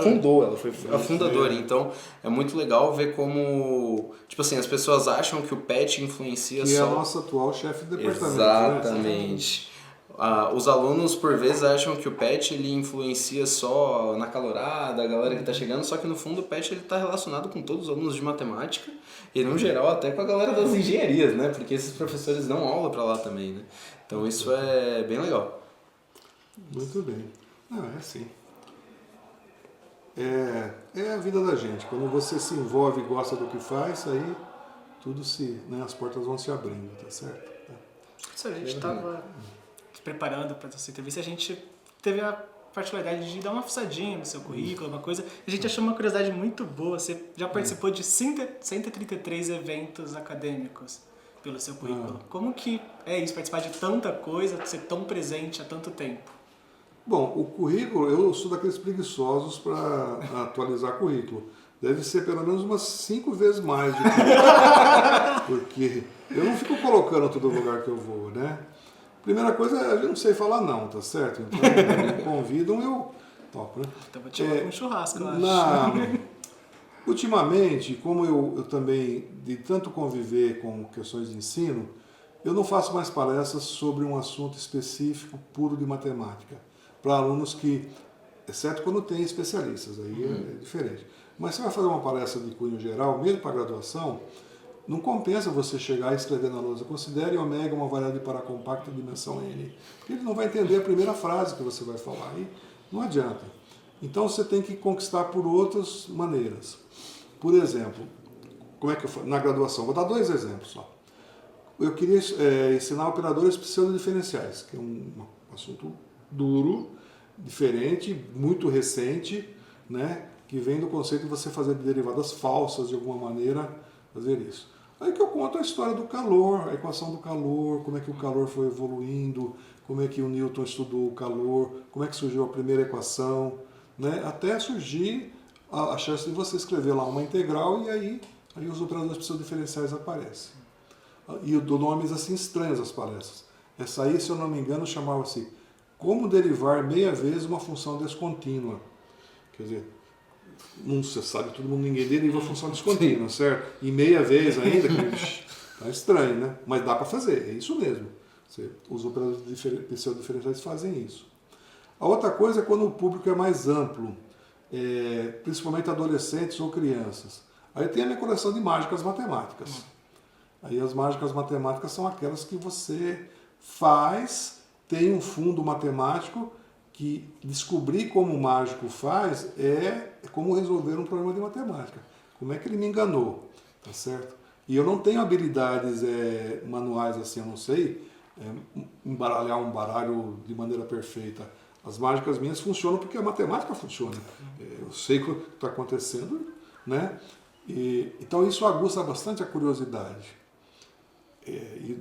fundou, ela foi a fundadora. Então, é muito legal ver como, tipo assim, as pessoas acham que o PET influencia que só... é a nossa atual chefe de departamento. Exatamente. Né? Os alunos, por vezes, acham que o PET ele influencia só na calorada, a galera que está chegando, só que no fundo o PET está relacionado com todos os alunos de matemática e, no geral, até com a galera das engenharias, né? Porque esses professores dão aula para lá também, né? Então, isso é bem legal. Muito bem. É assim. É a vida da gente. Quando você se envolve e gosta do que faz, aí tudo as portas vão se abrindo, tá certo? Se a gente estava se preparando para essa entrevista, a gente teve a particularidade de dar uma fuçadinha no seu currículo, alguma coisa. A gente achou uma curiosidade muito boa. Você já participou de 133 eventos acadêmicos pelo seu currículo. Como que é isso, participar de tanta coisa, ser tão presente há tanto tempo? Bom, o currículo, eu sou daqueles preguiçosos para atualizar currículo. Deve ser pelo menos umas 5 vezes mais do que porque eu não fico colocando todo lugar que eu vou, né? Primeira coisa, eu não sei falar não, tá certo? Então, me convidam, eu topo, né? Então vou te chamar pra um churrasco, eu acho. Ultimamente, como eu também, de tanto conviver com questões de ensino, eu não faço mais palestras sobre um assunto específico puro de matemática, para alunos que, exceto quando tem especialistas, aí é diferente. Mas você vai fazer uma palestra de cunho geral, mesmo para graduação, não compensa você chegar e escrever na lousa, considere ômega uma variável de paracompacta de dimensão n, porque ele não vai entender a primeira frase que você vai falar, aí não adianta. Então você tem que conquistar por outras maneiras. Por exemplo, como é que eu faço? Na graduação, vou dar 2 exemplos só. Eu queria ensinar operadores pseudodiferenciais, que é um assunto duro, diferente, muito recente, né? Que vem do conceito de você fazer derivadas falsas de alguma maneira, fazer isso. Aí que eu conto a história do calor, a equação do calor, como é que o calor foi evoluindo, como é que o Newton estudou o calor, como é que surgiu a primeira equação, né? Até surgir a chance de você escrever lá uma integral e aí os operadores pseudodiferenciais aparecem. E eu dou nomes assim estranhos às palestras. Essa aí, se eu não me engano, chamava-se Como derivar meia vez uma função descontínua. Quer dizer, não se sabe, todo mundo, ninguém deriva a função descontínua, certo? E meia vez ainda, tá estranho, né? Mas dá para fazer, é isso mesmo. Os operadores pseudodiferenciais fazem isso. A outra coisa é quando o público é mais amplo, principalmente adolescentes ou crianças. Aí tem a minha coleção de mágicas matemáticas. Aí as mágicas matemáticas são aquelas que você faz, tem um fundo matemático, que descobrir como o mágico faz é como resolver um problema de matemática. Como é que ele me enganou, tá certo? E eu não tenho habilidades manuais assim, eu não sei embaralhar um baralho de maneira perfeita. As mágicas minhas funcionam porque a matemática funciona. Eu sei o que está acontecendo, né? Então isso aguça bastante a curiosidade. E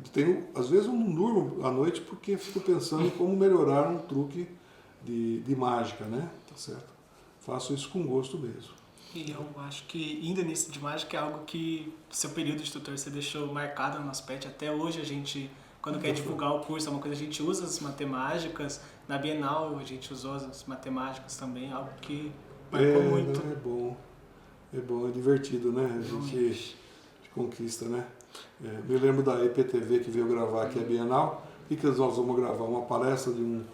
às vezes eu não durmo à noite porque fico pensando em como melhorar um truque de mágica, né? Tá certo? Faço isso com gosto mesmo. E eu acho que indo nisso de mágica é algo que seu período de tutor você deixou marcado no nosso pet. Até hoje a gente, quando quer divulgar o curso, é uma coisa, a gente usa as matemáticas. Na Bienal a gente usou as matemáticas também, algo que marcou muito. É bom, é divertido, né? A gente conquista, né? Me lembro da EPTV que veio gravar aqui a Bienal. O que nós vamos gravar? Uma palestra de um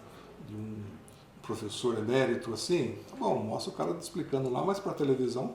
professor emérito, assim? Tá bom, mostra o cara explicando lá, mas para televisão.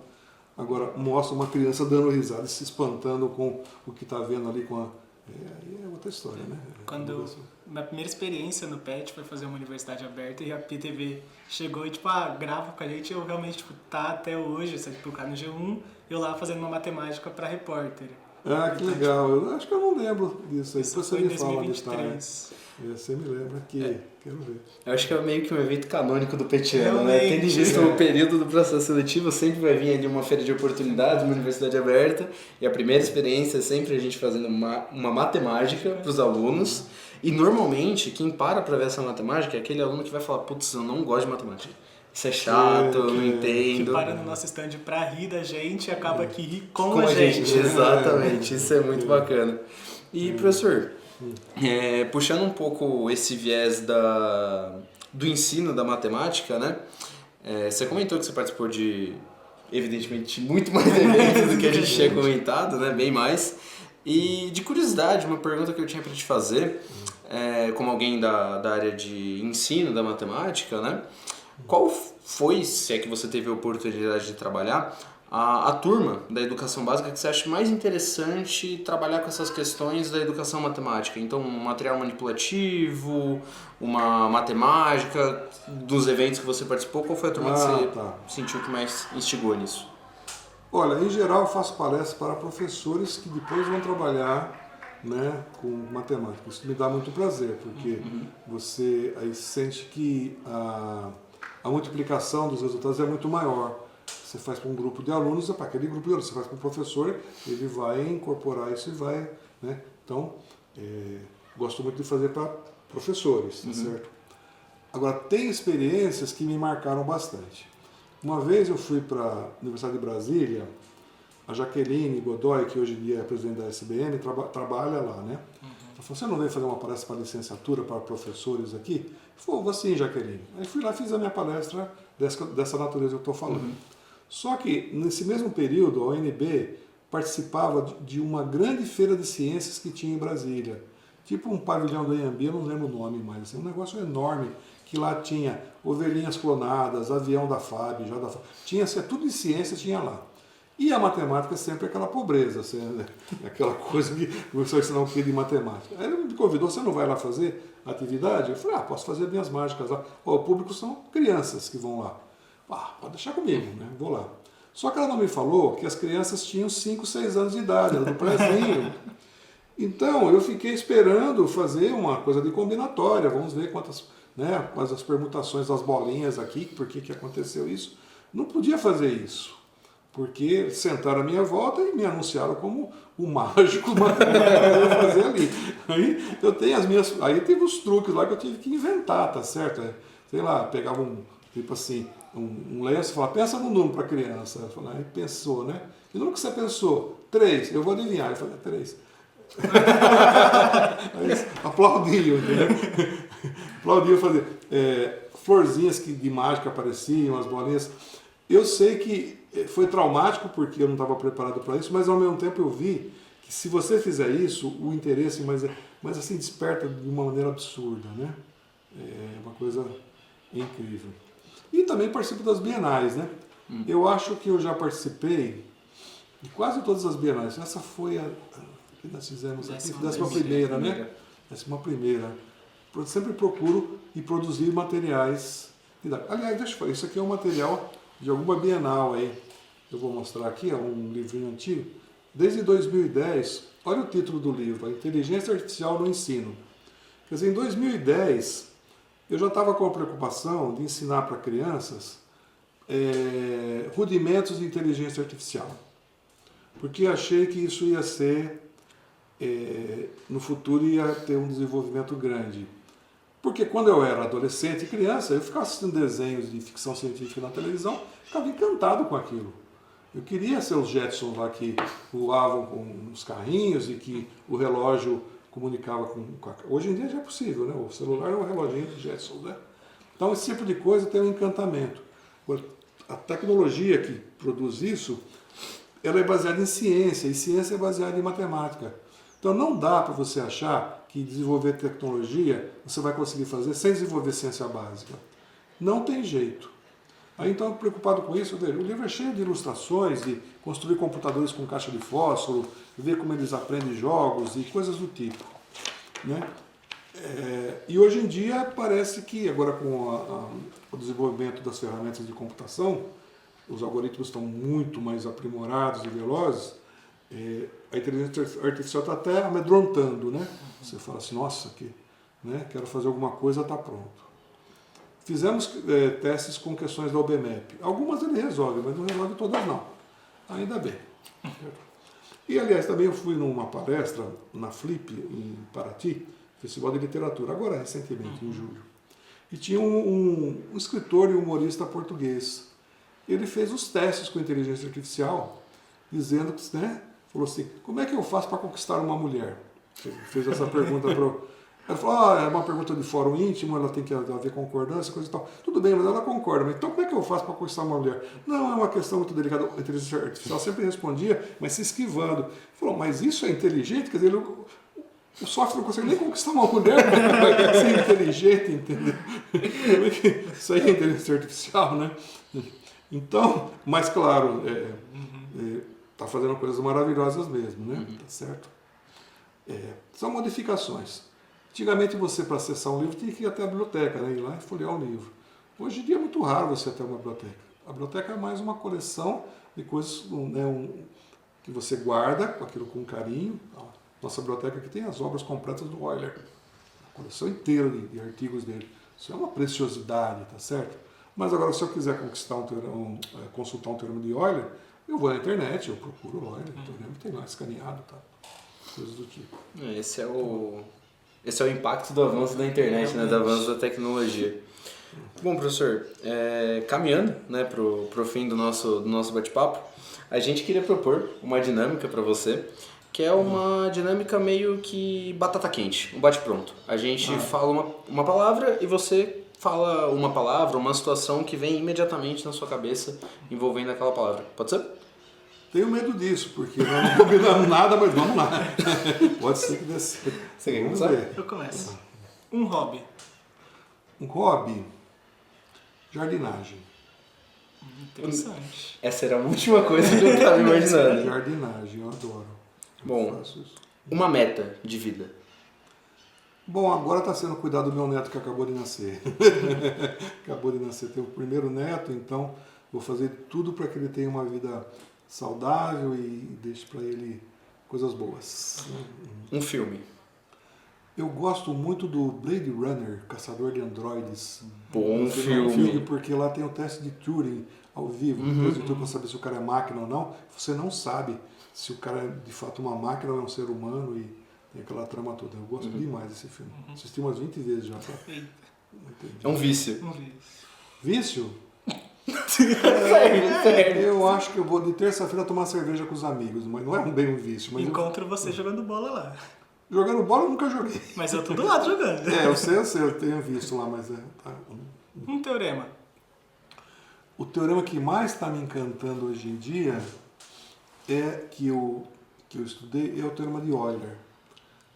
Agora, mostra uma criança dando risada e se espantando com o que está vendo ali com aí é outra história, né? Quando minha primeira experiência no PET foi fazer uma universidade aberta e a PTV chegou e, grava com a gente, eu realmente, tá até hoje, você procurar no G1, eu lá fazendo uma matemática para repórter. Ah, que legal. Eu acho que eu não lembro disso aí. Isso depois foi você em me fala 2023. Você me lembra que quero ver. Eu acho que é meio que um evento canônico do petiano, né? Tendo visto o período do processo seletivo, sempre vai vir ali uma feira de oportunidades, uma universidade aberta, e a primeira experiência é sempre a gente fazendo uma matemática para os alunos, e normalmente quem para ver essa matemática é aquele aluno que vai falar, putz, eu não gosto de matemática. Isso é chato, eu não entendo. Que para no nosso stand pra rir da gente e acaba que ri com a a gente. Exatamente, isso é muito bacana. E professor, puxando um pouco esse viés do ensino da matemática, né? Você comentou que você participou de, evidentemente, muito mais eventos do que a gente tinha comentado, né? Bem mais. E de curiosidade, uma pergunta que eu tinha para te fazer, como alguém da área de ensino da matemática, né? Qual foi, se é que você teve a oportunidade de trabalhar, a turma da educação básica que você acha mais interessante trabalhar com essas questões da educação matemática? Então, um material manipulativo, uma matemática, dos eventos que você participou, qual foi a turma que você sentiu que mais instigou nisso? Olha, em geral eu faço palestras para professores que depois vão trabalhar, né, com matemática. Isso me dá muito prazer, porque você aí sente que a multiplicação dos resultados é muito maior. Você faz para um grupo de alunos, para aquele grupo de alunos, você faz para o professor, ele vai incorporar isso e vai, né? Então, gosto muito de fazer para professores, tá certo? Agora, tem experiências que me marcaram bastante. Uma vez eu fui para a Universidade de Brasília, a Jaqueline Godoy, que hoje em dia é presidente da SBN, trabalha lá, né? Ela falou, você não veio fazer uma palestra para licenciatura, para professores aqui? Eu falei, vou sim, Jaqueline. Aí fui lá e fiz a minha palestra dessa natureza que eu estou falando. Só que, nesse mesmo período, a UNB participava de uma grande feira de ciências que tinha em Brasília. Tipo um pavilhão do Anhembi, eu não lembro o nome mais, assim, um negócio enorme, que lá tinha ovelhinhas clonadas, avião da FAB, já da FAB, tinha assim, tudo de ciência tinha lá. E a matemática é sempre aquela pobreza, assim, né? Aquela coisa que você vai ensinar um quê de matemática. Aí ele me convidou, você não vai lá fazer atividade? Eu falei, posso fazer minhas mágicas lá. O público são crianças que vão lá. Pode deixar comigo, né? Vou lá. Só que ela não me falou que as crianças tinham 5, 6 anos de idade, era do prézinho. Então, eu fiquei esperando fazer uma coisa de combinatória, vamos ver quantas, né, quais as permutações das bolinhas aqui, por que aconteceu isso. Não podia fazer isso, porque sentaram à minha volta e me anunciaram como o mágico matemático que eu ia fazer ali. Aí eu tenho as minhas. Aí teve os truques lá que eu tive que inventar, tá certo? Sei lá, pegava tipo assim, um lenço e falava, pensa no número para a criança. Aí pensou, né? Que número que você pensou? 3, eu vou adivinhar. Eu falei, 3. Aplaudiam, entendeu? Aplaudiam fazer florzinhas de mágica apareciam, as bolinhas. Eu sei que foi traumático porque eu não estava preparado para isso, mas ao mesmo tempo eu vi que se você fizer isso, o interesse mas assim desperta de uma maneira absurda, né? É uma coisa incrível. E também participo das bienais, né? Eu acho que eu já participei de quase todas as bienais. Essa foi a que nós fizemos aqui, 11ª, né? 11ª. Eu sempre procuro e produzir materiais. Aliás, deixa eu falar, isso aqui é um material de alguma bienal aí. Eu vou mostrar aqui, é um livrinho antigo. Desde 2010, olha o título do livro, A Inteligência Artificial no Ensino. Quer dizer, em 2010, eu já estava com a preocupação de ensinar para crianças rudimentos de inteligência artificial. Porque achei que isso ia ser, no futuro, ia ter um desenvolvimento grande. Porque quando eu era adolescente e criança, eu ficava assistindo desenhos de ficção científica na televisão, ficava encantado com aquilo. Eu queria ser os Jetsons lá que voavam com os carrinhos e que o relógio comunicava com a... Hoje em dia já é possível, né? O celular é um reloginho de Jetsons, né? Então esse tipo de coisa tem um encantamento. A tecnologia que produz isso, ela é baseada em ciência, e ciência é baseada em matemática. Então não dá para você achar que desenvolver tecnologia você vai conseguir fazer sem desenvolver ciência básica. Não tem jeito. Aí então, preocupado com isso, o livro é cheio de ilustrações, de construir computadores com caixa de fósforo, ver como eles aprendem jogos e coisas do tipo, né? E hoje em dia parece que, agora com o desenvolvimento das ferramentas de computação, os algoritmos estão muito mais aprimorados e velozes, a inteligência artificial está até amedrontando, né? Você fala assim, nossa, né, quero fazer alguma coisa, está pronto. Fizemos testes com questões da OBMAP. Algumas ele resolve, mas não resolve todas não. Ainda bem. E aliás, também eu fui numa palestra na Flip, em Paraty, Festival de Literatura, agora recentemente, em julho. E tinha um escritor e humorista português. Ele fez os testes com inteligência artificial, dizendo que, né, falou assim, como é que eu faço para conquistar uma mulher? Ele fez essa pergunta para o... Ela falou, é uma pergunta de fórum íntimo, ela tem que haver concordância, coisa e tal. Tudo bem, mas ela concorda. Mas então como é que eu faço para conquistar uma mulher? Não, é uma questão muito delicada. A inteligência artificial sempre respondia, mas se esquivando. Ele falou, mas isso é inteligente? Quer dizer, o software não consegue nem conquistar uma mulher, porque não vai ser inteligente, entendeu? Isso aí é inteligência artificial, né? Então, mas claro, está fazendo coisas maravilhosas mesmo, né? Tá certo? São modificações. Antigamente você, para acessar um livro, tinha que ir até a biblioteca, né? Ir lá e folhear um livro. Hoje em dia é muito raro você ir até uma biblioteca. A biblioteca é mais uma coleção de coisas, né, que você guarda aquilo com carinho. Nossa biblioteca aqui tem as obras completas do Euler. A coleção inteira de artigos dele. Isso é uma preciosidade, tá certo? Mas agora, se eu quiser consultar um teorema de Euler, eu vou na internet, eu procuro o Euler, o teorema tem lá escaneado, tá? Coisas do tipo. Esse é o impacto do avanço da internet, né? Do avanço da tecnologia. Bom, professor, caminhando, né, pro fim do nosso bate-papo, a gente queria propor uma dinâmica para você, que é uma dinâmica meio que batata quente, um bate-pronto. A gente fala uma palavra e você fala uma palavra, uma situação que vem imediatamente na sua cabeça envolvendo aquela palavra. Pode ser? Tenho medo disso, porque nós não combinamos nada, mas vamos lá. Pode ser que dê certo. Você quer Vamos começar? ver. Eu começo. Um hobby. Um hobby? Jardinagem. Interessante. Essa era a última coisa que eu estava imaginando. Jardinagem, eu adoro. Bom, Faço isso. uma meta de vida. Bom, agora está sendo cuidado do meu neto que acabou de nascer. Acabou de nascer, tem o primeiro neto, então vou fazer tudo para que ele tenha uma vida saudável e deixe para ele coisas boas. Um filme. Eu gosto muito do Blade Runner, Caçador de Androides. Bom filme. Porque lá tem o teste de Turing ao vivo. Depois de tudo para saber se o cara é máquina ou não. Você não sabe se o cara é de fato uma máquina ou é um ser humano e tem aquela trama toda. Eu gosto demais desse filme. Assisti umas 20 vezes já. Tá? É um vício. Vício? Sério. Eu acho que eu vou de terça-feira tomar cerveja com os amigos, mas não é bem um vício. Mas Encontro você jogando bola lá. Jogando bola eu nunca joguei. Mas eu tô do lado jogando. Eu sei, eu tenho visto lá, mas tá. Um teorema. O teorema que mais está me encantando hoje em dia é que eu estudei é o teorema de Euler.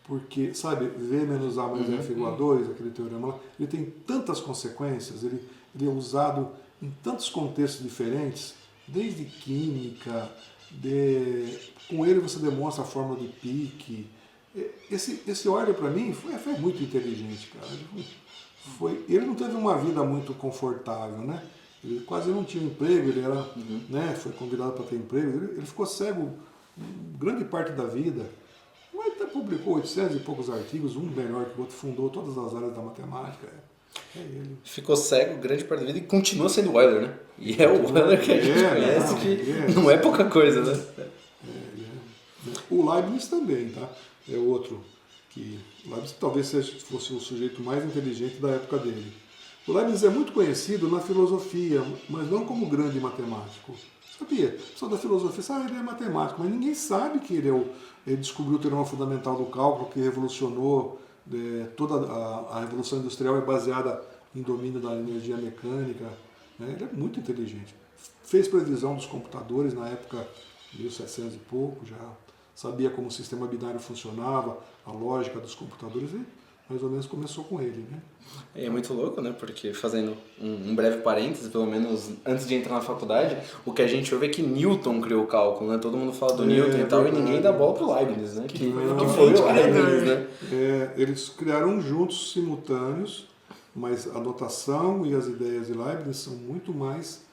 Porque, sabe, V menos A mais F igual a 2, aquele teorema lá, ele tem tantas consequências, ele é usado em tantos contextos diferentes, desde química, com ele você demonstra a fórmula de Pique. Esse Euler, para mim, foi muito inteligente, cara. Ele não teve uma vida muito confortável, né? Ele quase não tinha emprego, ele era, né, foi convidado para ter emprego, ele ficou cego grande parte da vida. Mas até publicou 800 e poucos artigos, um melhor que o outro, fundou todas as áreas da matemática. É ele. Ficou cego grande parte da vida e continua sendo o Euler, né? E é o Euler que a gente conhece, que não é pouca coisa, né? O Leibniz também, tá? É outro que... O Leibniz talvez fosse o sujeito mais inteligente da época dele. O Leibniz é muito conhecido na filosofia, mas não como grande matemático. Sabia? O pessoal da filosofia sabe, ele é matemático, mas ninguém sabe que ele descobriu o teorema fundamental do cálculo, que revolucionou toda a revolução industrial é baseada em domínio da energia mecânica. Né? Ele é muito inteligente. Fez previsão dos computadores na época de 1700 e pouco, já sabia como o sistema binário funcionava, a lógica dos computadores, e mais ou menos começou com ele, né? É muito louco, né? Porque, fazendo um breve parêntese, pelo menos antes de entrar na faculdade, o que a gente ouve é que Newton criou o cálculo, né? Todo mundo fala do Newton e tal, verdade. E ninguém dá bola pro Leibniz, né? Que Não, foi o Leibniz, né? Eles criaram juntos, simultâneos, mas a notação e as ideias de Leibniz são muito mais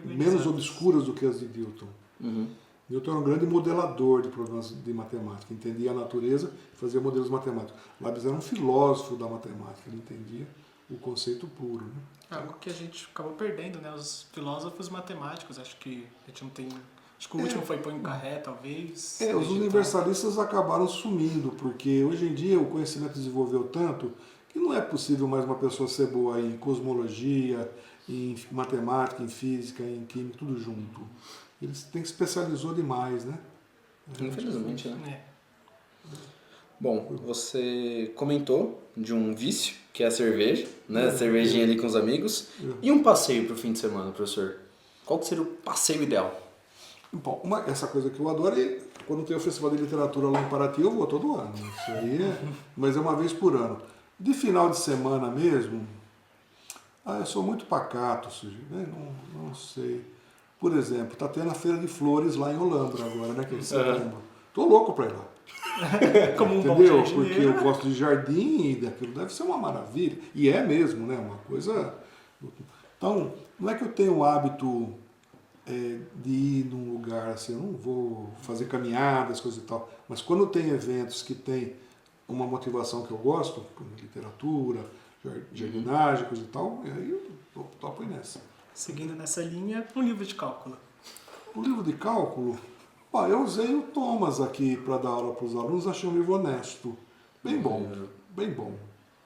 menos obscuras do que as de Newton. Newton era um grande modelador de problemas de matemática, entendia a natureza e fazia modelos matemáticos. Leibniz era um filósofo da matemática, ele entendia o conceito puro. Né? Algo que a gente acabou perdendo, né? Os filósofos matemáticos, acho que a gente não tem... Acho que o último foi Poincaré, talvez. Os universalistas acabaram sumindo, porque hoje em dia o conhecimento desenvolveu tanto que não é possível mais uma pessoa ser boa em cosmologia, em matemática, em física, em química, tudo junto. Ele se especializou demais, né? Infelizmente, né? Bom, você comentou de um vício, que é a cerveja, né? Cervejinha ali com os amigos. E um passeio pro fim de semana, professor? Qual que seria o passeio ideal? Bom, essa coisa que eu adoro é quando tem o Festival de Literatura lá em Paraty, eu vou todo ano. Isso aí mas é uma vez por ano. De final de semana mesmo, eu sou muito pacato, né? Não sei. Por exemplo, tá tendo a Feira de Flores lá em Olambra agora, né? Que é em setembro. Tô louco pra ir lá. Como um entendeu? bom Porque eu gosto de jardim e daquilo deve ser uma maravilha. E é mesmo, né? Uma coisa... Então, não é que eu tenho o hábito de ir num lugar assim, eu não vou fazer caminhadas, coisas e tal. Mas quando tem eventos que tem uma motivação que eu gosto, como literatura, jardinagem, coisa e tal, aí eu topo ir nessa. Seguindo nessa linha, um livro de cálculo. O livro de cálculo, eu usei o Thomas aqui para dar aula para os alunos, achei um livro honesto. Bem bom, bem bom.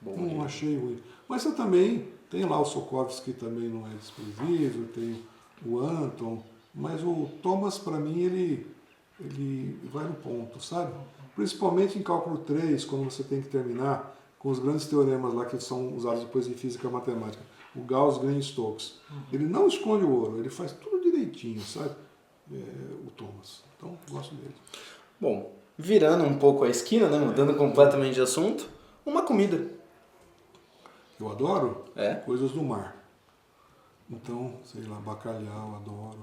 Não achei ruim. Mas você também tem lá o Sokovsky, que também não é desprezível, tem o Anton, mas o Thomas, para mim, ele vai no ponto, sabe? Principalmente em cálculo 3, quando você tem que terminar com os grandes teoremas lá que são usados depois em física e matemática, o Gauss, Green e Stokes. Ele não esconde o ouro, ele faz tudo direitinho, sabe? O Thomas. Então, gosto dele. Bom, virando um pouco a esquina, né? Mudando completamente de assunto, uma comida. Eu adoro É? coisas do mar. Então, sei lá, bacalhau, adoro.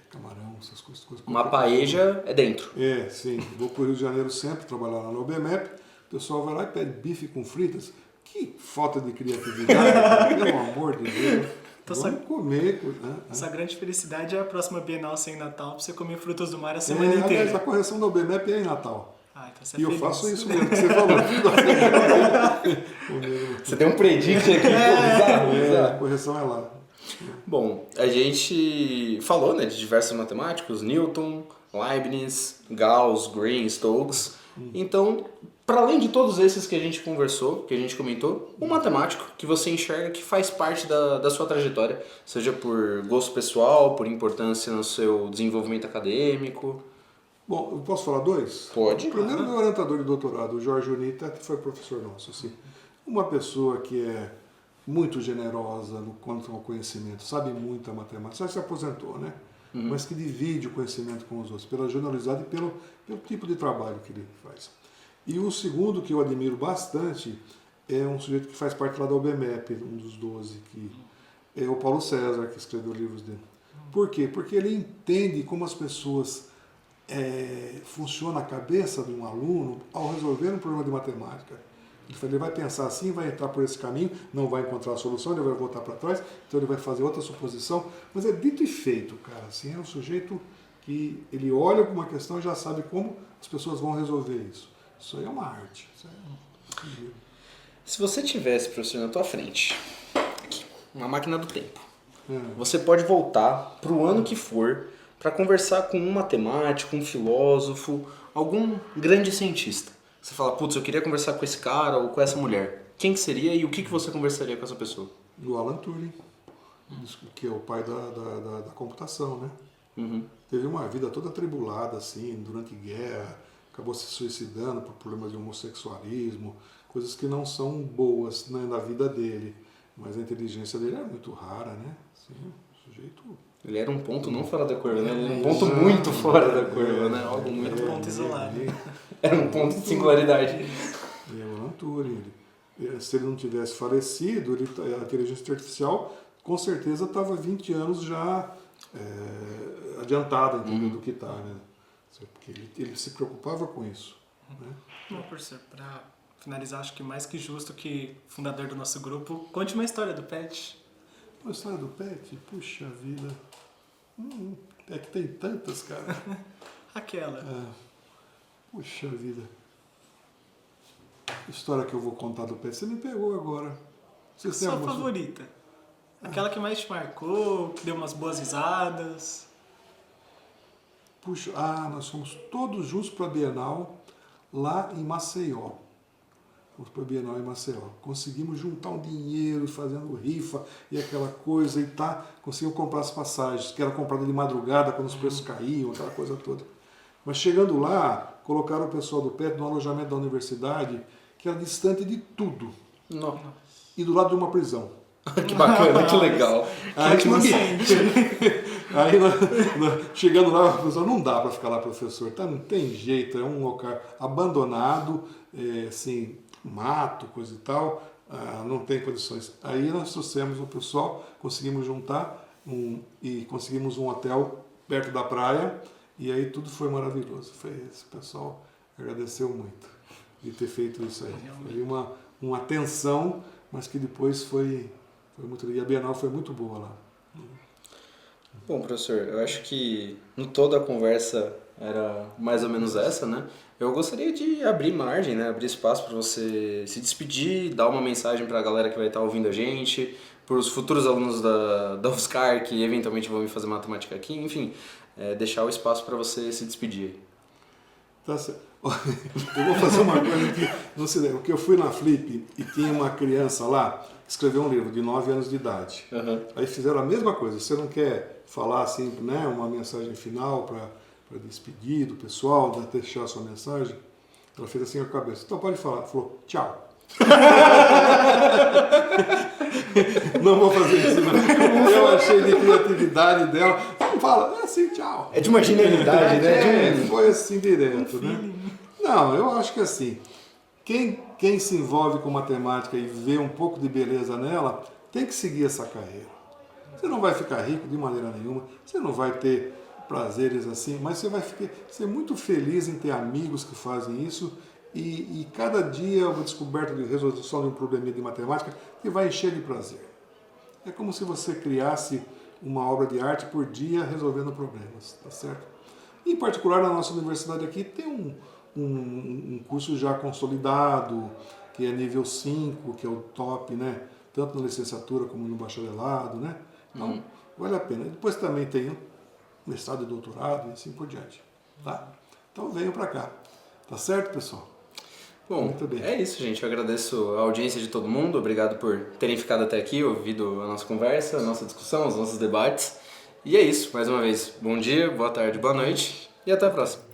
Camarão, essas coisas. Uma paeja é dentro. Sim. Vou para o Rio de Janeiro sempre, trabalhar lá no OBMEP. O pessoal vai lá e pede bife com fritas. Que falta de criatividade, pelo amor de Deus. Então, vamos comer. Essa grande felicidade é a próxima Bienal sem Natal, pra você comer frutas do mar a semana inteira. Aliás, a correção do OBMEP é em Natal. Então você E eu feliz. faço isso mesmo, que você falou. Você tem um predict aqui, bizarro. A correção é lá. Bom, a gente falou, né, de diversos matemáticos, Newton, Leibniz, Gauss, Green, Stokes. Então, para além de todos esses que a gente conversou, que a gente comentou, um matemático que você enxerga que faz parte da sua trajetória, seja por gosto pessoal, por importância no seu desenvolvimento acadêmico. Bom, eu posso falar dois? Pode. O primeiro, meu orientador de doutorado, o Jorge Unita, que foi professor nosso. Assim. Uma pessoa que é muito generosa no quanto ao conhecimento, sabe muito a matemática, só se aposentou, né? Mas que divide o conhecimento com os outros, pela generosidade e pelo tipo de trabalho que ele faz. E o segundo, que eu admiro bastante, é um sujeito que faz parte lá da OBMEP, um dos 12, que é o Paulo César, que escreveu livros dele. Por quê? Porque ele entende como as pessoas funciona a cabeça de um aluno ao resolver um problema de matemática. Ele vai pensar assim, vai entrar por esse caminho, não vai encontrar a solução, ele vai voltar para trás, então ele vai fazer outra suposição, mas é dito e feito, cara. Assim, é um sujeito que ele olha para uma questão e já sabe como as pessoas vão resolver isso. Isso aí é uma arte. Isso aí Se você tivesse, professor, na tua frente, aqui, uma máquina do tempo, você pode voltar para o ano que for para conversar com um matemático, um filósofo, algum grande cientista. Você fala, putz, eu queria conversar com esse cara ou com essa mulher. Quem que seria e o que você conversaria com essa pessoa? O Alan Turing, que é o pai da computação, né? Teve uma vida toda atribulada, assim, durante guerra, acabou se suicidando por problemas de homossexualismo, coisas que não são boas, né, na vida dele. Mas a inteligência dele era muito rara, né? Assim, o sujeito... Ele era um ponto não fora da curva, né? Ele era um ponto muito fora da curva, né? Algo muito ponto isolado. Era um ponto de singularidade. Ele é o Alan Turing. Se ele não tivesse falecido, a inteligência artificial com certeza estava 20 anos já adiantada do que está, né? Porque ele se preocupava com isso. Né? Bom, professor, para finalizar, acho que mais que justo que fundador do nosso grupo, conte uma história do PET. Uma história do PET? Puxa vida. É que tem tantas, cara. Aquela. Puxa vida. História que eu vou contar do PET. Você me pegou agora. Sua favorita? Aquela que mais te marcou, que deu umas boas risadas. Puxa, nós fomos todos juntos para a Bienal lá em Maceió. Fomos para a Bienal em Maceió. Conseguimos juntar um dinheiro fazendo rifa e aquela coisa e conseguimos comprar as passagens, que era comprada de madrugada quando os preços caíam, aquela coisa toda. Mas chegando lá, colocaram o pessoal do PET no alojamento da universidade, que era distante de tudo. Não. E do lado de uma prisão. Que bacana, que legal. Aí, chegando lá, o professor, não dá para ficar lá, professor, tá? Não tem jeito, é um local abandonado, assim, mato, coisa e tal, não tem condições. Aí nós trouxemos o pessoal, conseguimos juntar e conseguimos um hotel perto da praia, e aí tudo foi maravilhoso. Esse pessoal agradeceu muito de ter feito isso aí. Foi uma tensão, mas que depois foi muito legal. E a Bienal foi muito boa lá. Bom, professor, eu acho que no toda a conversa era mais ou menos essa, né? Eu gostaria de abrir margem, né? Abrir espaço para você se despedir, dar uma mensagem para a galera que vai estar ouvindo a gente, para os futuros alunos da UFSCar que eventualmente vão vir fazer matemática aqui, enfim, deixar o espaço para você se despedir. Tá certo. Eu vou fazer uma coisa que não se deve, porque eu fui na Flip e tinha uma criança lá escrever um livro de 9 anos de idade. Uhum. Aí fizeram a mesma coisa. Você não quer falar assim, né, uma mensagem final para despedir do pessoal, deixar a sua mensagem? Ela fez assim com a cabeça. Então pode falar. Falou, tchau. Não vou fazer isso, não. Eu achei de criatividade dela. Não fala, é assim, tchau. É de uma genialidade, né? Foi assim direto, né? Não, eu acho que assim, quem se envolve com matemática e vê um pouco de beleza nela, tem que seguir essa carreira. Você não vai ficar rico de maneira nenhuma, você não vai ter prazeres assim, mas você vai ser muito feliz em ter amigos que fazem isso e cada dia uma descoberta de resolução de um probleminha de matemática que vai encher de prazer. É como se você criasse uma obra de arte por dia resolvendo problemas, tá certo? Em particular, na nossa universidade aqui tem um curso já consolidado, que é nível 5, que é o top, né? Tanto na licenciatura como no bacharelado, né? Então, vale a pena. Depois também tem mestrado e doutorado e assim por diante, tá? Então venham para cá, tá certo, pessoal? Bom, muito bem. É isso, gente. Eu agradeço a audiência de todo mundo. Obrigado por terem ficado até aqui, ouvido a nossa conversa, a nossa discussão, os nossos debates. E é isso. Mais uma vez, bom dia, boa tarde, boa noite e até a próxima.